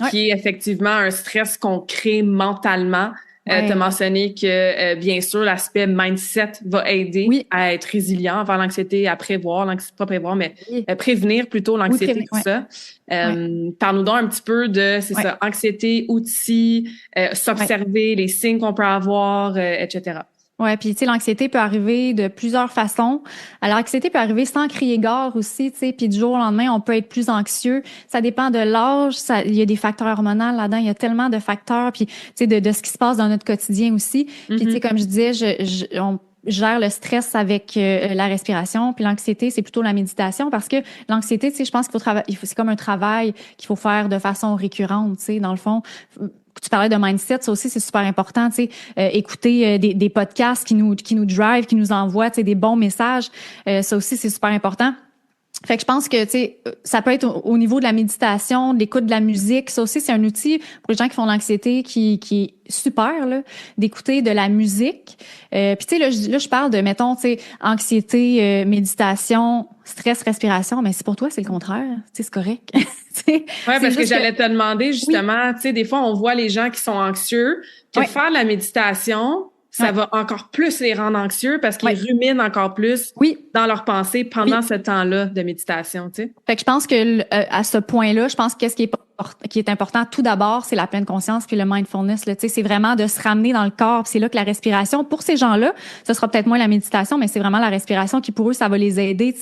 qui est effectivement un stress qu'on crée mentalement. Tu as mentionné que, bien sûr, l'aspect mindset va aider à être résilient envers l'anxiété, à prévoir, pas prévoir, mais prévenir plutôt l'anxiété, tout ça. Parle-nous donc un petit peu de, ça, anxiété, outils, s'observer, les signes qu'on peut avoir, etc. Ouais, puis tu sais, l'anxiété peut arriver de plusieurs façons. Alors, l'anxiété peut arriver sans crier gare aussi, tu sais, puis du jour au lendemain, on peut être plus anxieux. Ça dépend de l'âge, il y a des facteurs hormonaux là-dedans, il y a tellement de facteurs, puis tu sais, de ce qui se passe dans notre quotidien aussi. Puis tu sais, comme je disais, on gère le stress avec la respiration, puis l'anxiété, c'est plutôt la méditation, parce que l'anxiété, tu sais, je pense qu'il faut travailler, c'est comme un travail qu'il faut faire de façon récurrente, tu sais, dans le fond. Tu parlais de mindset, ça aussi c'est super important, tu sais, écouter des podcasts qui nous drive, qui nous envoient, tu sais, des bons messages, ça aussi c'est super important. Fait que je pense que, tu sais, ça peut être au niveau de la méditation, de l'écoute de la musique. Ça aussi, c'est un outil pour les gens qui font de l'anxiété qui est super, là, d'écouter de la musique. Puis, tu sais, là, je parle de, mettons, tu sais, anxiété, méditation, stress, respiration. Mais c'est pour toi, c'est le contraire. Tu sais, c'est correct. Parce que j'allais te demander, justement, tu sais, des fois, on voit les gens qui sont anxieux, que faire de la méditation, ça va encore plus les rendre anxieux parce qu'ils ruminent encore plus dans leurs pensées pendant ce temps-là de méditation, tu sais. Fait que je pense que à ce point-là, je pense qu'est-ce qui est qui est important, tout d'abord, c'est la pleine conscience puis le mindfulness. Là, c'est vraiment de se ramener dans le corps. C'est là que la respiration, pour ces gens-là, ce sera peut-être moins la méditation, mais c'est vraiment la respiration qui, pour eux, ça va les aider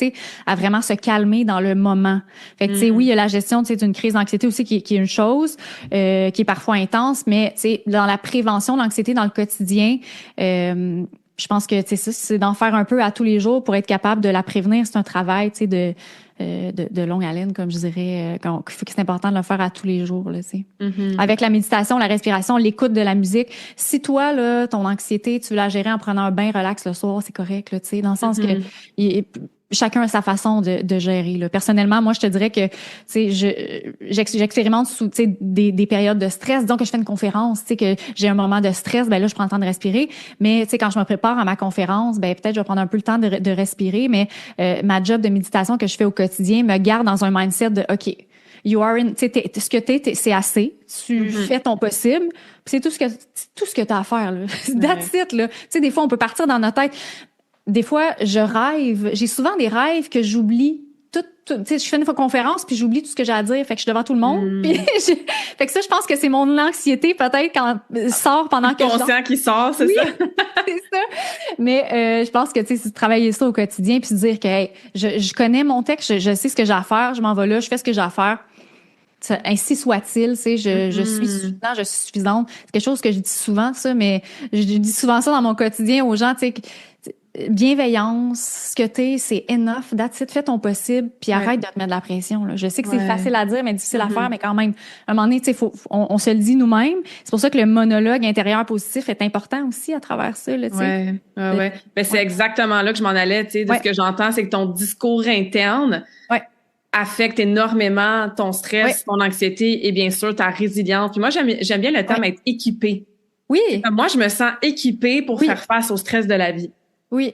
à vraiment se calmer dans le moment. Fait que, oui, il y a la gestion d'une crise d'anxiété aussi qui est une chose qui est parfois intense, mais dans la prévention de l'anxiété dans le quotidien, je pense que c'est d'en faire un peu à tous les jours pour être capable de la prévenir. C'est un travail de longue haleine, comme je dirais, que c'est important de le faire à tous les jours. Là, Avec la méditation, la respiration, l'écoute de la musique. Si toi, là, ton anxiété, tu veux la gérer en prenant un bain relax le soir, c'est correct, là, dans le sens que chacun a sa façon de gérer. Là. Personnellement, moi, je te dirais que j'expérimente sous des périodes de stress. Disons que je fais une conférence, que j'ai un moment de stress, ben là, je prends le temps de respirer. Mais quand je me prépare à ma conférence, ben peut-être je vais prendre un peu le temps de respirer. Mais ma job de méditation que je fais au quotidien me garde dans un mindset de OK, you are in, ce que t'es, c'est assez. Tu fais ton possible. Puis c'est tout ce que t'as à faire. Là. That's it. Là. Des fois, on peut partir dans notre tête. Des fois, je rêve. J'ai souvent des rêves que j'oublie. Je fais une conférence puis j'oublie tout ce que j'ai à dire. Fait que je suis devant tout le monde. Puis fait que ça, je pense que c'est mon anxiété peut-être quand sort pendant que je dors. Conscient qui sort, c'est ça? C'est ça. Mais je pense que c'est de travailler ça au quotidien puis de dire que hey, je connais mon texte, je sais ce que j'ai à faire, je m'en vais là, je fais ce que j'ai à faire. Ainsi soit-il, je suis suffisant, je suis suffisante. C'est quelque chose que je dis souvent, ça, mais je dis souvent ça dans mon quotidien aux gens, bienveillance, ce que t'es, c'est enough, that's it, fais ton possible, puis arrête de te mettre de la pression. Là. Je sais que c'est facile à dire, mais difficile à faire, mais quand même, à un moment donné, on se le dit nous-mêmes. C'est pour ça que le monologue intérieur positif est important aussi à travers ça. Là, Ben, c'est exactement là que je m'en allais. De ce que j'entends, c'est que ton discours interne affecte énormément ton stress, ton anxiété et bien sûr ta résilience. Puis moi, j'aime bien le terme être équipé. Oui. Moi, je me sens équipée pour faire face au stress de la vie. Oui.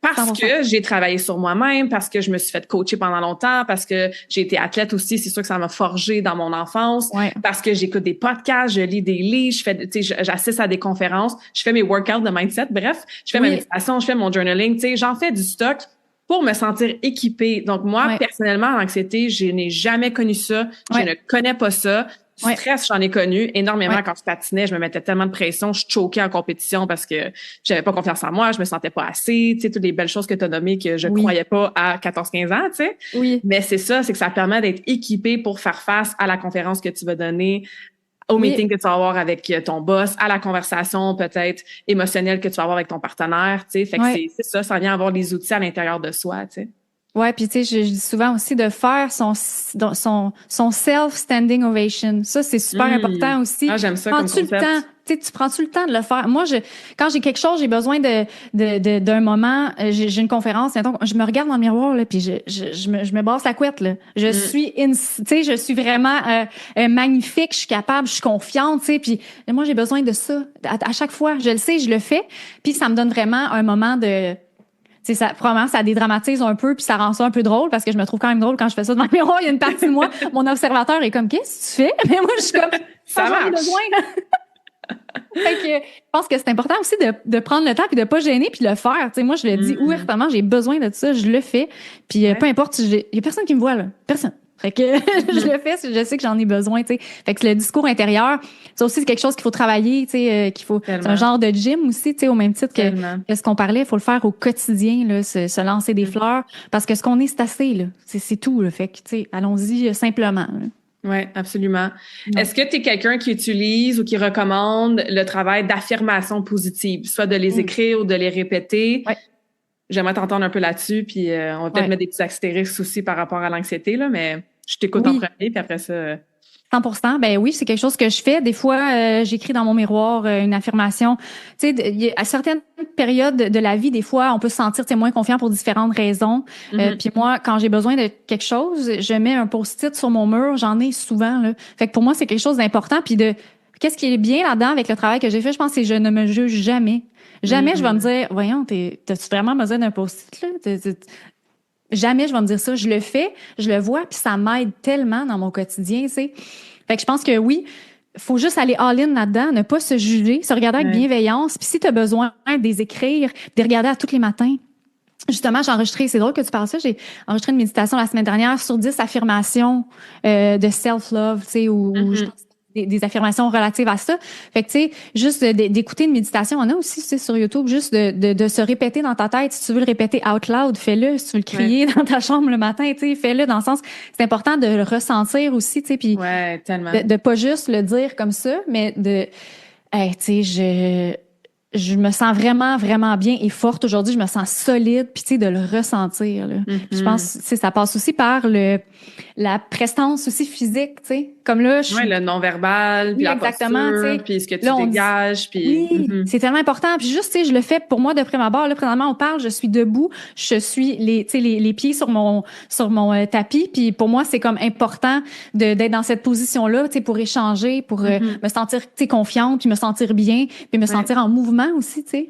Parce 100%. Que j'ai travaillé sur moi-même, parce que je me suis fait coacher pendant longtemps, parce que j'ai été athlète aussi, c'est sûr que ça m'a forgé dans mon enfance, parce que j'écoute des podcasts, je lis des livres, j'assiste à des conférences, je fais mes workouts de mindset, bref, je fais ma méditation, je fais mon journaling, j'en fais du stock pour me sentir équipée. Donc moi, personnellement, l'anxiété, je n'ai jamais connu ça, je ne connais pas ça. Du stress, j'en ai connu énormément quand je patinais. Je me mettais tellement de pression, je choquais en compétition parce que j'avais pas confiance en moi, je me sentais pas assez. Tu sais, toutes les belles choses que tu as nommées que je croyais pas à 14-15 ans, tu sais. Oui. Mais c'est ça, c'est que ça permet d'être équipé pour faire face à la conférence que tu vas donner, au meeting que tu vas avoir avec ton boss, à la conversation peut-être émotionnelle que tu vas avoir avec ton partenaire, tu sais. Fait que c'est ça, ça vient avoir les outils à l'intérieur de soi, tu sais. Ouais, puis tu sais, je dis souvent aussi de faire son self-standing ovation. Ça, c'est super important aussi. Ah, j'aime ça comme concept. Tu prends-tu le temps de le faire? Moi, quand j'ai quelque chose, j'ai besoin d'un moment, j'ai une conférence, je me regarde dans le miroir, là, puis je me brasse la couette, là. Je suis vraiment magnifique, je suis capable, je suis confiante, tu sais, puis moi, j'ai besoin de ça. À chaque fois, je le sais, je le fais, puis ça me donne vraiment un moment de... probablement, ça dédramatise un peu puis ça rend ça un peu drôle parce que je me trouve quand même drôle quand je fais ça devant le miroir. Il y a une partie de moi, mon observateur est comme, qu'est-ce que tu fais? Mais moi, je suis comme, ça marche. Besoin. Fait que, je pense que c'est important aussi de prendre le temps puis de pas gêner puis de le faire. Moi, je le dis ouvertement, j'ai besoin de ça, je le fais. Puis peu importe, il y a personne qui me voit, là. Personne. Fait que je le fais, je sais que j'en ai besoin, tu sais. Fait que le discours intérieur, ça aussi, c'est quelque chose qu'il faut travailler, tu sais, c'est un genre de gym aussi, tu sais, au même titre que ce qu'on parlait, il faut le faire au quotidien, là, se lancer des fleurs, parce que ce qu'on est, c'est assez, là. C'est tout, là. Fait que, tu sais, allons-y simplement, là. Oui, absolument. Ouais. Est-ce que tu es quelqu'un qui utilise ou qui recommande le travail d'affirmation positive, soit de les écrire ou de les répéter? Ouais. J'aimerais t'entendre un peu là-dessus, puis on va peut-être mettre des petits astérisques aussi par rapport à l'anxiété, là, mais je t'écoute en premier, puis après ça... 100%. Ben oui, c'est quelque chose que je fais. Des fois, j'écris dans mon miroir une affirmation. Tu sais, à certaines périodes de la vie, des fois, on peut se sentir moins confiant pour différentes raisons. Puis moi, quand j'ai besoin de quelque chose, je mets un post-it sur mon mur. J'en ai souvent, là. Fait que pour moi, c'est quelque chose d'important. Puis qu'est-ce qui est bien là-dedans avec le travail que j'ai fait, je pense, c'est que je ne me juge jamais. Jamais je vais me dire, voyons, t'as-tu vraiment besoin d'un post-it, là? Jamais je vais me dire ça. Je le fais, je le vois, puis ça m'aide tellement dans mon quotidien, tu sais. Fait que je pense que oui, faut juste aller all-in là-dedans, ne pas se juger, se regarder avec bienveillance. Puis si tu as besoin de les écrire, de les regarder à tous les matins, Justement, c'est drôle que tu parles ça, j'ai enregistré une méditation la semaine dernière sur 10 affirmations de self-love, tu sais, ou je pense des affirmations relatives à ça. Fait que, tu sais, juste d'écouter une méditation, on a aussi, tu sais, sur YouTube, juste de se répéter dans ta tête. Si tu veux le répéter out loud, fais-le. Si tu veux le crier dans ta chambre le matin, tu sais, fais-le dans le sens, c'est important de le ressentir aussi, tu sais, puis tellement. de pas juste le dire comme ça, mais hey, tu sais, je me sens vraiment, vraiment bien et forte aujourd'hui. Je me sens solide, puis tu sais, de le ressentir. Là. Puis je pense, tu sais, ça passe aussi par la prestance aussi physique, tu sais. Comme là, le non-verbal, puis la posture, puis ce que tu dégages, puis... Oui, c'est tellement important. Puis juste, tu sais, je le fais pour moi de prime abord. Là, présentement, on parle, je suis debout, je suis les pieds sur mon tapis. Puis pour moi, c'est comme important d'être dans cette position-là, tu sais, pour échanger, pour me sentir, tu sais, confiante, puis me sentir bien, puis me sentir en mouvement aussi, tu sais.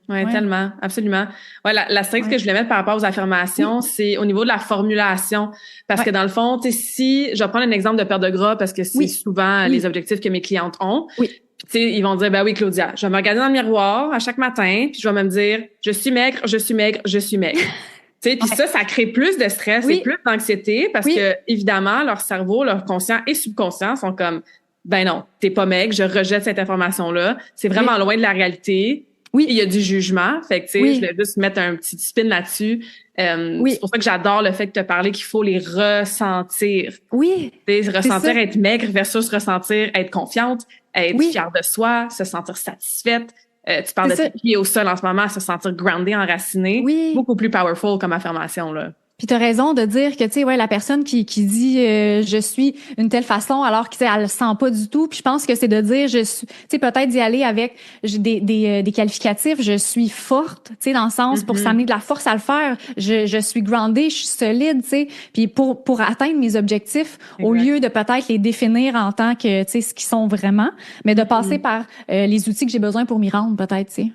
Ouais, tellement, absolument. Ouais, la stricte que je voulais mettre par rapport aux affirmations, c'est au niveau de la formulation. Parce que dans le fond, tu sais, si je vais prendre un exemple de perte de gras parce que c'est souvent les objectifs que mes clientes ont. Oui. Tu sais, ils vont dire, ben oui, Claudia, je vais me regarder dans le miroir à chaque matin, puis je vais me dire, je suis maigre, je suis maigre, je suis maigre. Tu sais, puis ça crée plus de stress et plus d'anxiété parce que, évidemment, leur cerveau, leur conscient et subconscient sont comme, ben non, t'es pas maigre, je rejette cette information-là. C'est vraiment loin de la réalité. Oui. Il y a du jugement. Fait que, tu sais, je voulais juste mettre un petit spin là-dessus. C'est pour ça que j'adore le fait que tu as parlé qu'il faut les ressentir. Oui. Ressentir être maigre versus ressentir être confiante, être fière de soi, se sentir satisfaite. Tu parles de tes pieds au sol en ce moment, se sentir grounded, enraciné. Beaucoup plus powerful comme affirmation, là. Puis t'as raison de dire que, tu sais, la personne qui dit je suis une telle façon alors qu'elle le sent pas du tout. Puis je pense que c'est de dire je suis, tu sais, peut-être d'y aller avec des qualificatifs. Je suis forte, tu sais, dans le sens pour s'amener de la force à le faire. Je suis grounded, je suis solide, tu sais. Puis pour atteindre mes objectifs, au lieu de peut-être les définir en tant que, tu sais, ce qu'ils sont vraiment, mais de passer par les outils que j'ai besoin pour m'y rendre, peut-être, tu sais.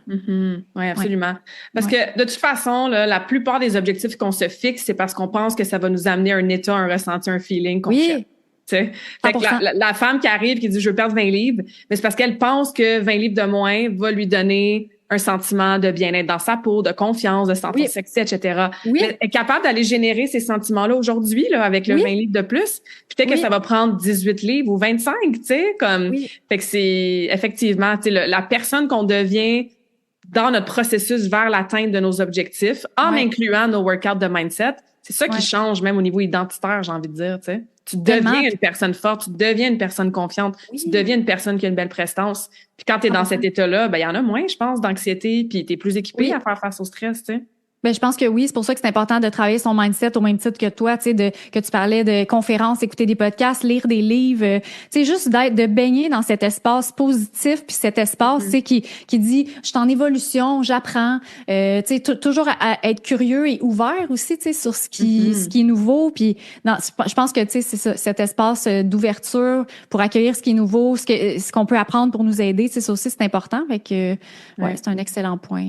Oui, absolument. Parce que de toute façon, là, la plupart des objectifs qu'on se fixe, c'est parce qu'on pense que ça va nous amener un état, un ressenti, un feeling qu'on cherche. Fait que la femme qui arrive, qui dit « je veux perdre 20 livres », mais c'est parce qu'elle pense que 20 livres de moins va lui donner un sentiment de bien-être dans sa peau, de confiance, de se sentir sexy, etc. Mais elle est capable d'aller générer ces sentiments-là aujourd'hui, là, avec le 20 livres de plus. Peut-être que ça va prendre 18 livres ou 25, tu sais, comme... Fait que c'est effectivement, tu sais, la personne qu'on devient dans notre processus vers l'atteinte de nos objectifs, en incluant nos workouts de mindset, c'est ça qui change même au niveau identitaire, j'ai envie de dire, tu sais. Tu deviens une personne forte, tu deviens une personne confiante, tu deviens une personne qui a une belle prestance. Puis quand tu es dans cet état-là, ben il y en a moins, je pense, d'anxiété, puis tu es plus équipé à faire face au stress, tu sais. Ben, je pense que oui, c'est pour ça que c'est important de travailler son mindset au même titre que toi, tu sais, que tu parlais de conférences, écouter des podcasts, lire des livres, tu sais, juste de baigner dans cet espace positif, puis cet espace, tu sais, qui dit, je suis en évolution, j'apprends, tu sais, toujours à être curieux et ouvert aussi, tu sais, sur ce qui est nouveau, puis je pense que, tu sais, c'est ça, cet espace d'ouverture pour accueillir ce qui est nouveau, ce qu'on peut apprendre pour nous aider, tu sais, ça aussi, c'est important, fait que, c'est un excellent point.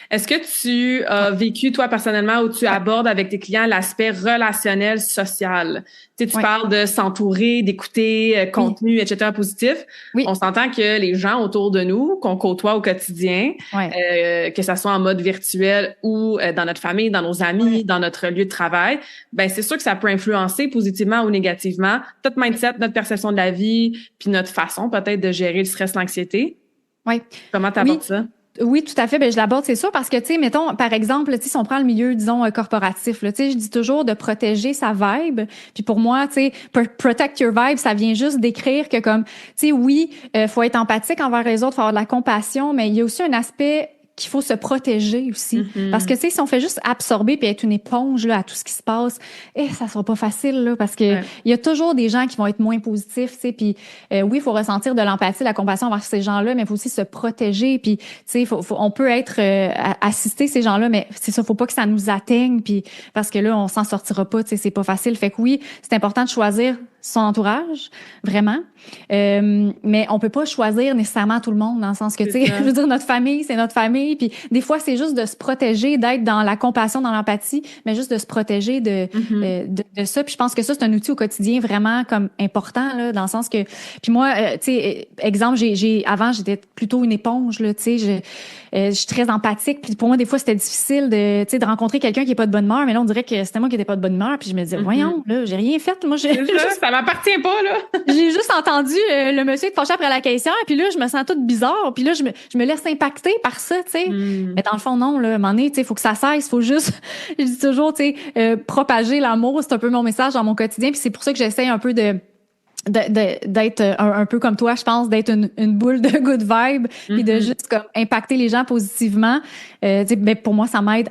Est-ce que tu as vécu, toi, personnellement, où tu abordes avec tes clients l'aspect relationnel, social? Tu sais, tu parles de s'entourer, d'écouter contenu, etc., positif. On s'entend que les gens autour de nous, qu'on côtoie au quotidien, que ça soit en mode virtuel ou dans notre famille, dans nos amis, dans notre lieu de travail, ben c'est sûr que ça peut influencer positivement ou négativement notre mindset, notre perception de la vie, puis notre façon peut-être de gérer le stress, l'anxiété. Comment tu abordes ça? Oui, tout à fait. Ben, je l'aborde, c'est sûr, parce que, tu sais, mettons, par exemple, tu sais, si on prend le milieu, disons, corporatif, tu sais, je dis toujours de protéger sa vibe. Puis pour moi, tu sais, protect your vibe, ça vient juste d'écrire que comme, tu sais, oui, faut être empathique envers les autres, faut avoir de la compassion, mais il y a aussi un aspect qu'il faut se protéger aussi. Parce que, tu sais, si on fait juste absorber puis être une éponge, là, à tout ce qui se passe, ça sera pas facile, là, parce que il y a toujours des gens qui vont être moins positifs, tu sais, puis oui, il faut ressentir de l'empathie, de la compassion envers ces gens-là, mais il faut aussi se protéger, puis, tu sais, on peut être, assister ces gens-là, mais c'est ça, faut pas que ça nous atteigne, puis parce que là, on s'en sortira pas, tu sais, c'est pas facile. Fait que oui, c'est important de choisir son entourage, vraiment. Mais on peut pas choisir nécessairement tout le monde, dans le sens que, tu sais, je veux dire, notre famille, c'est notre famille. Puis des fois, c'est juste de se protéger, d'être dans la compassion, dans l'empathie, mais juste de se protéger de ça. Puis je pense que ça, c'est un outil au quotidien vraiment comme important, là, dans le sens que... Puis moi, tu sais, exemple, avant, j'étais plutôt une éponge, là, tu sais, je suis très empathique. Puis pour moi, des fois, c'était difficile de rencontrer quelqu'un qui est pas de bonne humeur. Mais là, on dirait que c'était moi qui étais pas de bonne humeur. Puis je me disais, voyons, là, j'ai rien fait. Moi, ça m'appartient pas, là. J'ai juste entendu le monsieur être fâché après la caissière. Puis là, je me sens toute bizarre. Puis là, je me laisse impacter par ça, tu sais. Mais dans le fond, non, là, à un moment donné, tu sais, faut que ça cesse. Faut juste, je dis toujours, tu sais, propager l'amour. C'est un peu mon message dans mon quotidien. Puis c'est pour ça que j'essaie un peu d'être un peu comme toi, je pense, d'être une boule de good vibe, puis de juste comme impacter les gens positivement. Ben pour moi, ça m'aide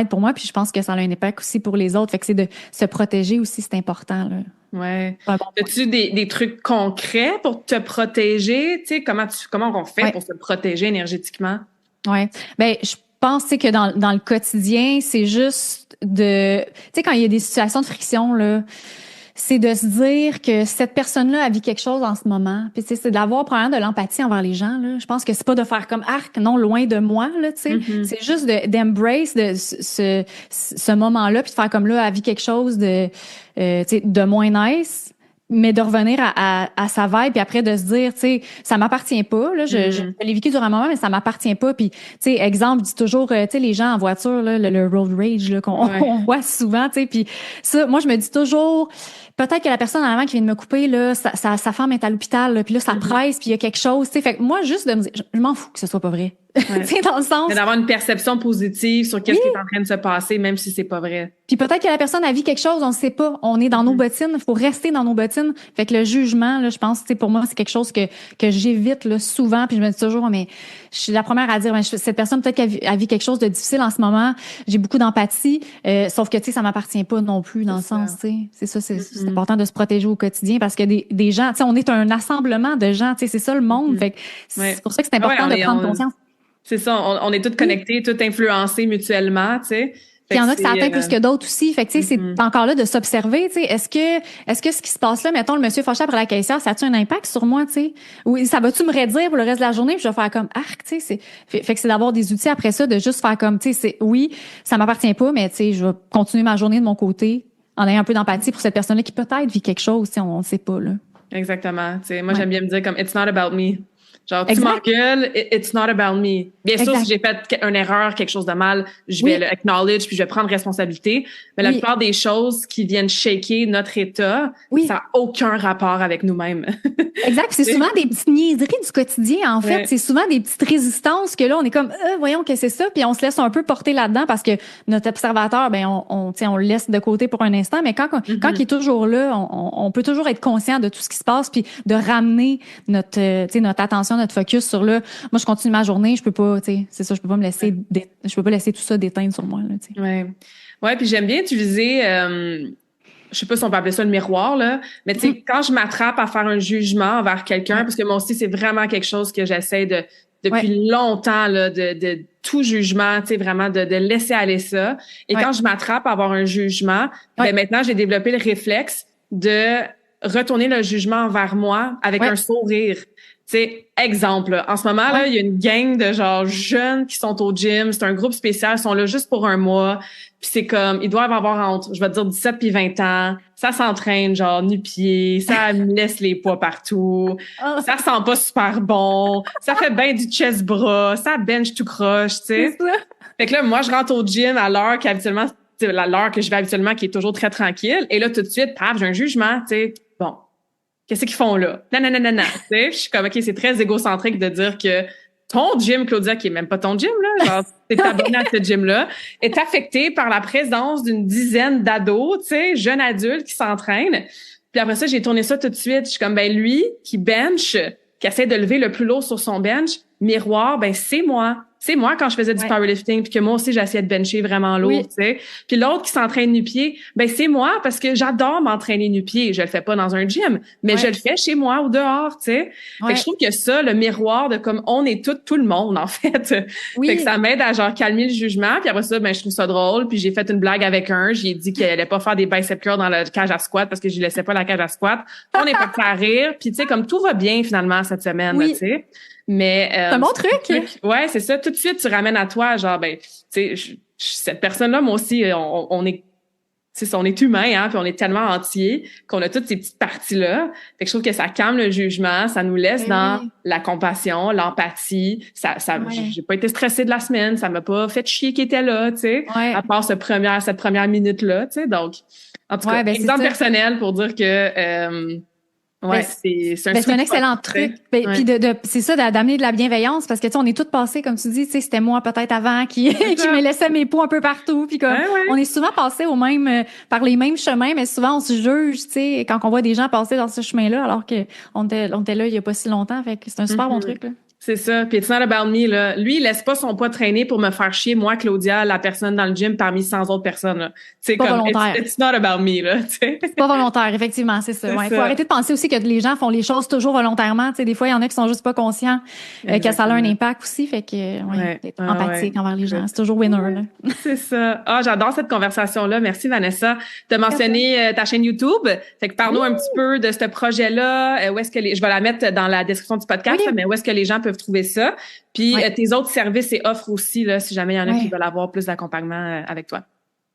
pour moi, puis je pense que ça a un impact aussi pour les autres. Fait que c'est de se protéger aussi, c'est important, là. Ouais. As-tu des trucs concrets pour te protéger? Tu sais, comment on fait pour se protéger énergétiquement? Ouais. Ben, je pense que dans le quotidien, c'est juste tu sais, quand il y a des situations de friction, là, c'est de se dire que cette personne-là a vu quelque chose en ce moment. Puis, tu sais, c'est d'avoir probablement de l'empathie envers les gens, là. Je pense que c'est pas de faire comme arc, non, loin de moi, là, tu sais. C'est juste d'embrace ce moment-là, puis de faire comme là, a vu quelque chose tu sais, de moins nice, mais de revenir à sa vibe, puis après de se dire, tu sais, ça m'appartient pas, là, je l'ai vécu durant un moment, mais ça m'appartient pas. Puis, tu sais, exemple, je dis toujours, tu sais, les gens en voiture, là, le road rage, là, on voit souvent, tu sais, puis ça, moi, je me dis toujours, peut-être que la personne en avant qui vient de me couper, là, sa femme est à l'hôpital, là, puis là, ça presse, puis il y a quelque chose, tu sais. Fait que moi, juste de me dire, je m'en fous que ce soit pas vrai. Tu sais, dans le sens. Mais d'avoir une perception positive sur qu'est-ce qui est en train de se passer, même si c'est pas vrai. Puis peut-être que la personne a vu quelque chose, on ne sait pas. On est dans nos bottines, il faut rester dans nos bottines. Fait que le jugement, là, je pense, tu sais, pour moi, c'est quelque chose que j'évite là, souvent. Puis je me dis toujours, mais je suis la première à dire, mais cette personne peut-être qu'elle a vu quelque chose de difficile en ce moment. J'ai beaucoup d'empathie, sauf que tu sais, ça m'appartient pas non plus dans le sens, tu sais. C'est ça, c'est important de se protéger au quotidien parce que des gens, tu sais, on est un assemblement de gens, tu sais, c'est ça le monde. Fait que c'est pour ça que c'est important de prendre conscience. C'est ça, on est tous connectés, tous influencés mutuellement, tu sais. Il y en a que ça atteint plus que d'autres aussi. Fait que, tu sais, c'est encore là de s'observer, tu sais. Est-ce que ce qui se passe là, mettons, le monsieur fâché après la caissière, ça a-tu un impact sur moi, tu sais? Ou ça va-tu me raidir pour le reste de la journée puis je vais faire comme arc, tu sais? Fait que c'est d'avoir des outils après ça, de juste faire comme, tu sais, oui, ça m'appartient pas, mais tu sais, je vais continuer ma journée de mon côté en ayant un peu d'empathie pour cette personne-là qui peut-être vit quelque chose, tu sais, on ne sait pas, là. Exactement. Tu sais, moi, j'aime bien me dire comme, it's not about me. Genre, tu m'engueules, it's not about me. Bien sûr, si j'ai fait une erreur, quelque chose de mal, je vais le acknowledge puis je vais prendre responsabilité. Mais la plupart des choses qui viennent shaker notre état, ça n'a aucun rapport avec nous-mêmes. Exact. Puis c'est souvent des petites niaiseries du quotidien, en fait. C'est souvent des petites résistances que là, on est comme, voyons que c'est ça. Puis on se laisse un peu porter là-dedans parce que notre observateur, ben, on le laisse de côté pour un instant. Mais quand il est toujours là, on peut toujours être conscient de tout ce qui se passe puis de ramener notre attention, notre focus sur là. Moi, je continue ma journée, je peux pas, tu sais, c'est ça, je peux pas me laisser, je peux pas laisser tout ça déteindre sur moi, là, tu sais. Ouais, puis j'aime bien utiliser, je sais pas si on peut appeler ça le miroir, là, mais tu sais, quand je m'attrape à faire un jugement envers quelqu'un, parce que moi aussi, c'est vraiment quelque chose que j'essaie depuis longtemps, là, de tout jugement, tu sais, vraiment de laisser aller ça. Et quand je m'attrape à avoir un jugement, ben maintenant, j'ai développé le réflexe de retourner le jugement envers moi avec un sourire. Tu sais, exemple, en ce moment, là, il y a une gang de genre jeunes qui sont au gym. C'est un groupe spécial. Ils sont là juste pour un mois. Puis c'est comme, ils doivent avoir entre, je vais te dire, 17 puis 20 ans. Ça s'entraîne, genre, nu-pied. Ça me laisse les poids partout. Ça sent pas super bon. Ça fait bien du chest-bras. Ça bench tout croche, tu sais. Fait que là, moi, je rentre au gym à l'heure qu'habituellement, l'heure que je vais habituellement, qui est toujours très tranquille. Et là, tout de suite, paf, j'ai un jugement, tu sais. Bon. Qu'est-ce qu'ils font là? Non. Tu sais, je suis comme, OK, c'est très égocentrique de dire que ton gym, Claudia, qui est même pas ton gym, là, genre, t'es abonné à ce gym-là, est affecté par la présence d'une dizaine d'ados, tu sais, jeunes adultes qui s'entraînent. Puis après ça, j'ai tourné ça tout de suite. Je suis comme, ben lui, qui bench, qui essaie de lever le plus lourd sur son bench, miroir, ben c'est moi. C'est moi quand je faisais du powerlifting puis que moi aussi j'essayais de bencher vraiment lourd, tu sais. Puis l'autre qui s'entraîne nu-pied, ben c'est moi parce que j'adore m'entraîner nu-pied. Je le fais pas dans un gym, mais je le fais chez moi ou dehors, tu sais. Fait que je trouve que ça, le miroir de comme on est tout le monde en fait. Fait que ça m'aide à genre calmer le jugement. Puis après ça, ben je trouve ça drôle. Puis j'ai fait une blague avec un. J'ai dit qu'il allait pas faire des bicep curls dans la cage à squat parce que je laissais pas la cage à squat. On est parti à rire. Puis tu sais comme tout va bien finalement cette semaine, tu sais. Mais c'est un bon truc. Ouais, c'est ça. Tout de suite, tu ramènes à toi, genre, ben, tu sais, cette personne-là, moi aussi, on est, tu sais, on est humain, hein, puis on est tellement entier qu'on a toutes ces petites parties-là. Fait que je trouve que ça calme le jugement, ça nous laisse dans la compassion, l'empathie. J'ai pas été stressée de la semaine, ça m'a pas fait chier qu'il était là, tu sais, à part cette première minute-là, tu sais. Donc, en tout cas, exemple personnel pour dire que c'est un excellent truc. Puis c'est ça, d'amener de la bienveillance parce que tu sais, on est toutes passées, comme tu dis, tu sais, c'était moi peut-être avant qui me laissait mes poux un peu partout. Puis comme on est souvent passé par les mêmes chemins, mais souvent on se juge, tu sais, quand on voit des gens passer dans ce chemin-là, alors que on était là il y a pas si longtemps. Fait que c'est un super bon truc, là. C'est ça. Puis it's not about me, là. Lui, il laisse pas son poids traîner pour me faire chier, moi, Claudia, la personne dans le gym parmi 100 autres personnes, là. C'est comme, volontaire. It's not about me, là, tu sais. C'est pas volontaire, effectivement, c'est ça. Il faut arrêter de penser aussi que les gens font les choses toujours volontairement. Tu sais, des fois, il y en a qui sont juste pas conscients que ça a un impact aussi. Fait que, être empathique envers les gens. C'est toujours winner, là. C'est ça. Ah, j'adore cette conversation-là. Merci, Vanessa. T'as mentionné ta chaîne YouTube. Fait que parle-nous un petit peu de ce projet-là. Où est-ce que je vais la mettre dans la description du podcast, mais où est-ce que les gens peuvent trouver ça? Puis tes autres services et offres aussi, là, si jamais il y en a qui veulent avoir plus d'accompagnement avec toi.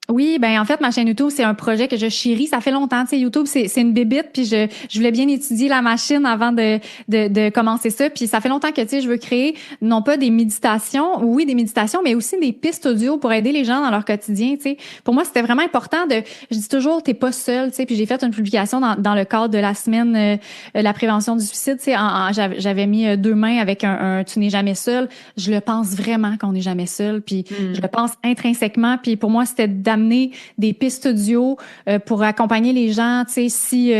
Oui, ben en fait, ma chaîne YouTube, c'est un projet que je chéris. Ça fait longtemps, tu sais, YouTube, c'est une bébite, puis je voulais bien étudier la machine avant de commencer ça. Puis ça fait longtemps que, tu sais, je veux créer non pas des méditations, oui, des méditations, mais aussi des pistes audio pour aider les gens dans leur quotidien, tu sais. Pour moi, c'était vraiment important je dis toujours, t'es pas seul, tu sais. Puis j'ai fait une publication dans le cadre de la semaine la prévention du suicide, tu sais. J'avais mis 2 mains avec un tu n'es jamais seul. Je le pense vraiment qu'on n'est jamais seul, puis je le pense intrinsèquement. Puis pour moi, c'était d'amener des pistes audio pour accompagner les gens, tu sais, si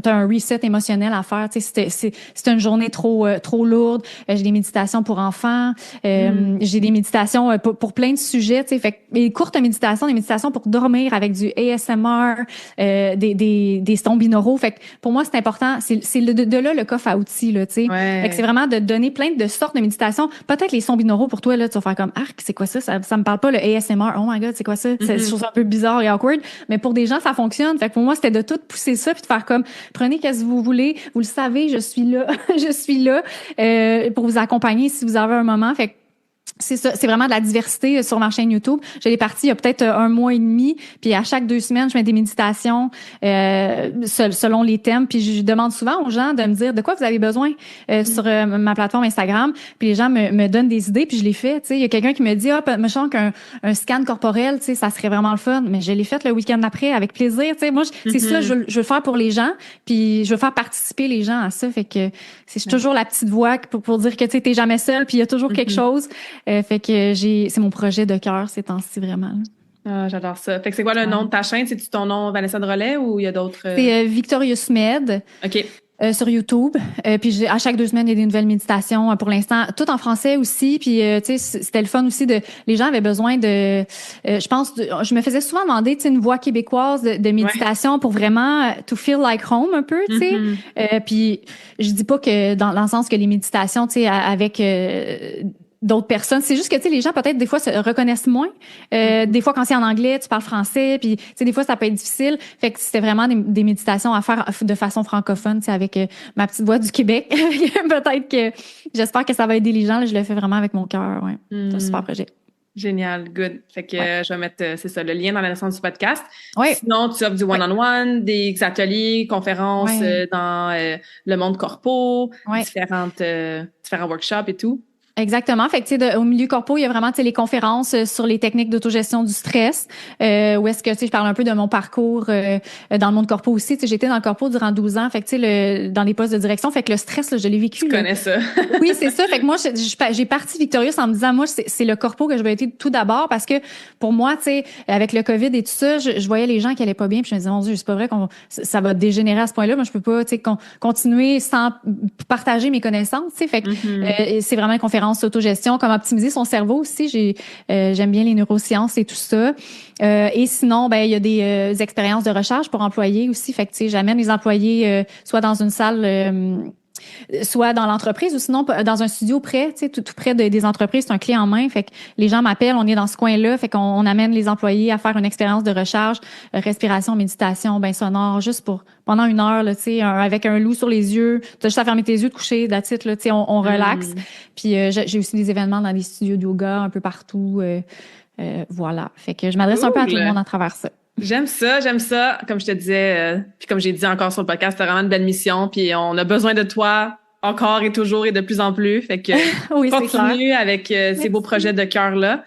t'as un reset émotionnel à faire, tu sais, c'est une journée trop lourde. J'ai des méditations pour enfants, j'ai des méditations pour plein de sujets, tu sais, fait des courtes méditations, des méditations pour dormir avec du ASMR, des sons binauraux. Fait que pour moi c'est important, c'est de là le coffre à outils là, tu sais. Fait que c'est vraiment de donner plein de sortes de méditations. Peut-être les sons binauraux pour toi là, tu vas faire comme arc, c'est quoi ça me parle pas le ASMR. Oh my god, c'est quoi ça? C'est une chose un peu bizarre et awkward, mais pour des gens ça fonctionne. Fait que pour moi c'était de tout pousser ça puis de faire comme prenez qu'est-ce que vous voulez, vous le savez, je suis là, je suis là pour vous accompagner si vous avez un moment. Fait que c'est ça, c'est vraiment de la diversité sur ma chaîne YouTube. Je l'ai partie il y a peut-être 1 mois et demi, puis à chaque 2 semaines, je mets des méditations selon les thèmes, puis je demande souvent aux gens de me dire de quoi vous avez besoin sur ma plateforme Instagram, puis les gens me donnent des idées, puis je les fais. Tu sais, il y a quelqu'un qui me dit me semble qu'un scan corporel, tu sais, ça serait vraiment le fun, mais je l'ai fait le week-end d'après avec plaisir. Tu sais, moi c'est ça, je veux le faire pour les gens, puis je veux faire participer les gens à ça. Fait que c'est toujours la petite voix pour dire que tu sais t'es jamais seul, puis il y a toujours quelque chose. Fait que c'est mon projet de cœur ces temps-ci vraiment. Ah, j'adore ça. Fait que c'est quoi le nom de ta chaîne? C'est-tu ton nom Vanessa Drolet ou il y a d'autres? C'est Victorious Med. OK. Sur YouTube. Puis à chaque 2 semaines, il y a des nouvelles méditations pour l'instant, tout en français aussi. Puis tu sais, c'était le fun aussi les gens avaient besoin de je pense je me faisais souvent demander tu sais une voix québécoise de méditation pour vraiment to feel like home un peu, tu sais. Puis je dis pas que dans le sens que les méditations, tu sais avec d'autres personnes. C'est juste que, tu sais, les gens, peut-être, des fois, se reconnaissent moins. Des fois, quand c'est en anglais, tu parles français, puis, tu sais, des fois, ça peut être difficile. Fait que c'était vraiment des méditations à faire de façon francophone, tu sais, avec ma petite voix du Québec. Peut-être que, j'espère que ça va aider les gens. Là, je le fais vraiment avec mon cœur, ouais. C'est un super projet. Génial, good. Fait que je vais mettre, c'est ça, le lien dans la description du podcast. Ouais. Sinon, tu offres du one-on-one, des ateliers, conférences dans le monde corpo, différents workshops et tout. Exactement. Fait que, tu sais, au milieu corpo, il y a vraiment, tu sais, les conférences sur les techniques d'autogestion du stress, où est-ce que, tu sais, je parle un peu de mon parcours dans le monde corpo aussi. Tu sais, j'étais dans le corpo durant 12 ans. Fait que, tu sais, dans les postes de direction. Fait que le stress, là, je l'ai vécu. Tu connais ça. Oui, c'est ça. Fait que moi, j'ai parti victorieuse en me disant, moi, c'est le corpo que je vais être tout d'abord parce que pour moi, tu sais, avec le COVID et tout ça, je voyais les gens qui allaient pas bien puis je me disais, mon Dieu, c'est pas vrai ça va dégénérer à ce point-là. Moi, je peux pas, tu sais, continuer sans partager mes connaissances, tu sais. Fait que c'est vraiment une conférence d'autogestion, comme optimiser son cerveau aussi. J'aime bien les neurosciences et tout ça. Et sinon, ben il y a des expériences de recherche pour employés aussi. Fait que, tu sais, j'amène les employés soit dans une salle soit dans l'entreprise ou sinon dans un studio près, tu sais, tout près des entreprises, c'est un clé en main. Fait que les gens m'appellent, on est dans ce coin-là, fait qu'on amène les employés à faire une expérience de recharge, respiration, méditation, bain sonore, juste pour pendant 1 heure, là, tu sais, avec un loup sur les yeux. T'as juste à fermer tes yeux, te coucher, that's it, là, tu sais, on relaxe. Puis j'ai aussi des événements dans des studios de yoga un peu partout. Voilà. Fait que je m'adresse un peu à tout le monde à travers ça. J'aime ça, j'aime ça. Comme je te disais, puis comme j'ai dit encore sur le podcast, c'est vraiment une belle mission, puis on a besoin de toi encore et toujours et de plus en plus. Fait que oui, continue avec ces beaux projets de cœur-là.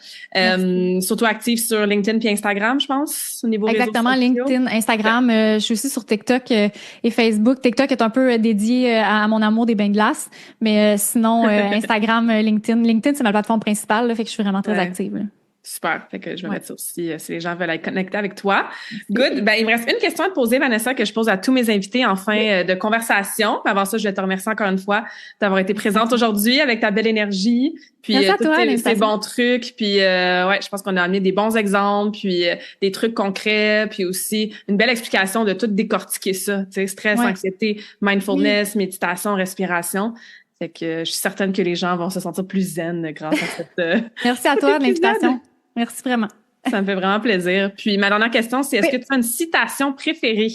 Surtout active sur LinkedIn puis Instagram, je pense, au niveau exactement, réseaux sociaux. LinkedIn, Instagram. Je suis aussi sur TikTok et Facebook. TikTok est un peu dédié à mon amour des bains de glace, mais sinon, Instagram, LinkedIn. LinkedIn, c'est ma plateforme principale, là, fait que je suis vraiment très active. Là. Super. Fait que je vais mettre ça aussi si les gens veulent être connectés avec toi. Good. Ben, il me reste une question à te poser, Vanessa, que je pose à tous mes invités en fin de conversation. Avant ça, je vais te remercier encore une fois d'avoir été présente aujourd'hui avec ta belle énergie. Puis tous ces bons trucs. Puis ouais, je pense qu'on a amené des bons exemples, puis des trucs concrets, puis aussi une belle explication de tout décortiquer ça. Tu sais, stress, anxiété, mindfulness, méditation, respiration. Fait que je suis certaine que les gens vont se sentir plus zen grâce à cette Merci à toi de l'invitation. Merci vraiment. Ça me fait vraiment plaisir. Puis ma dernière question, c'est est-ce que tu as une citation préférée?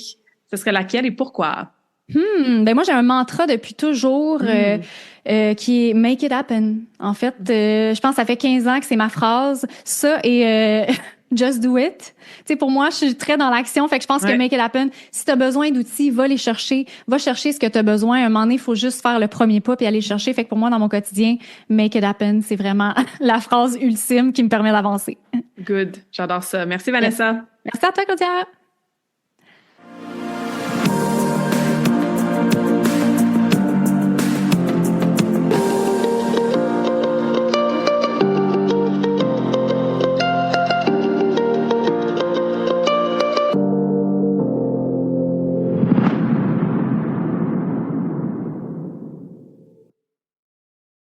Ce serait laquelle et pourquoi? Ben moi, j'ai un mantra depuis toujours qui est Make it happen. En fait, je pense que ça fait 15 ans que c'est ma phrase. Ça et Just do it. Tu sais, pour moi, je suis très dans l'action. Fait que je pense que make it happen. Si tu as besoin d'outils, va les chercher. Va chercher ce que tu as besoin. À un moment donné, il faut juste faire le premier pas puis aller chercher. Fait que pour moi, dans mon quotidien, make it happen, c'est vraiment la phrase ultime qui me permet d'avancer. Good. J'adore ça. Merci, Vanessa. Merci à toi, Claudia.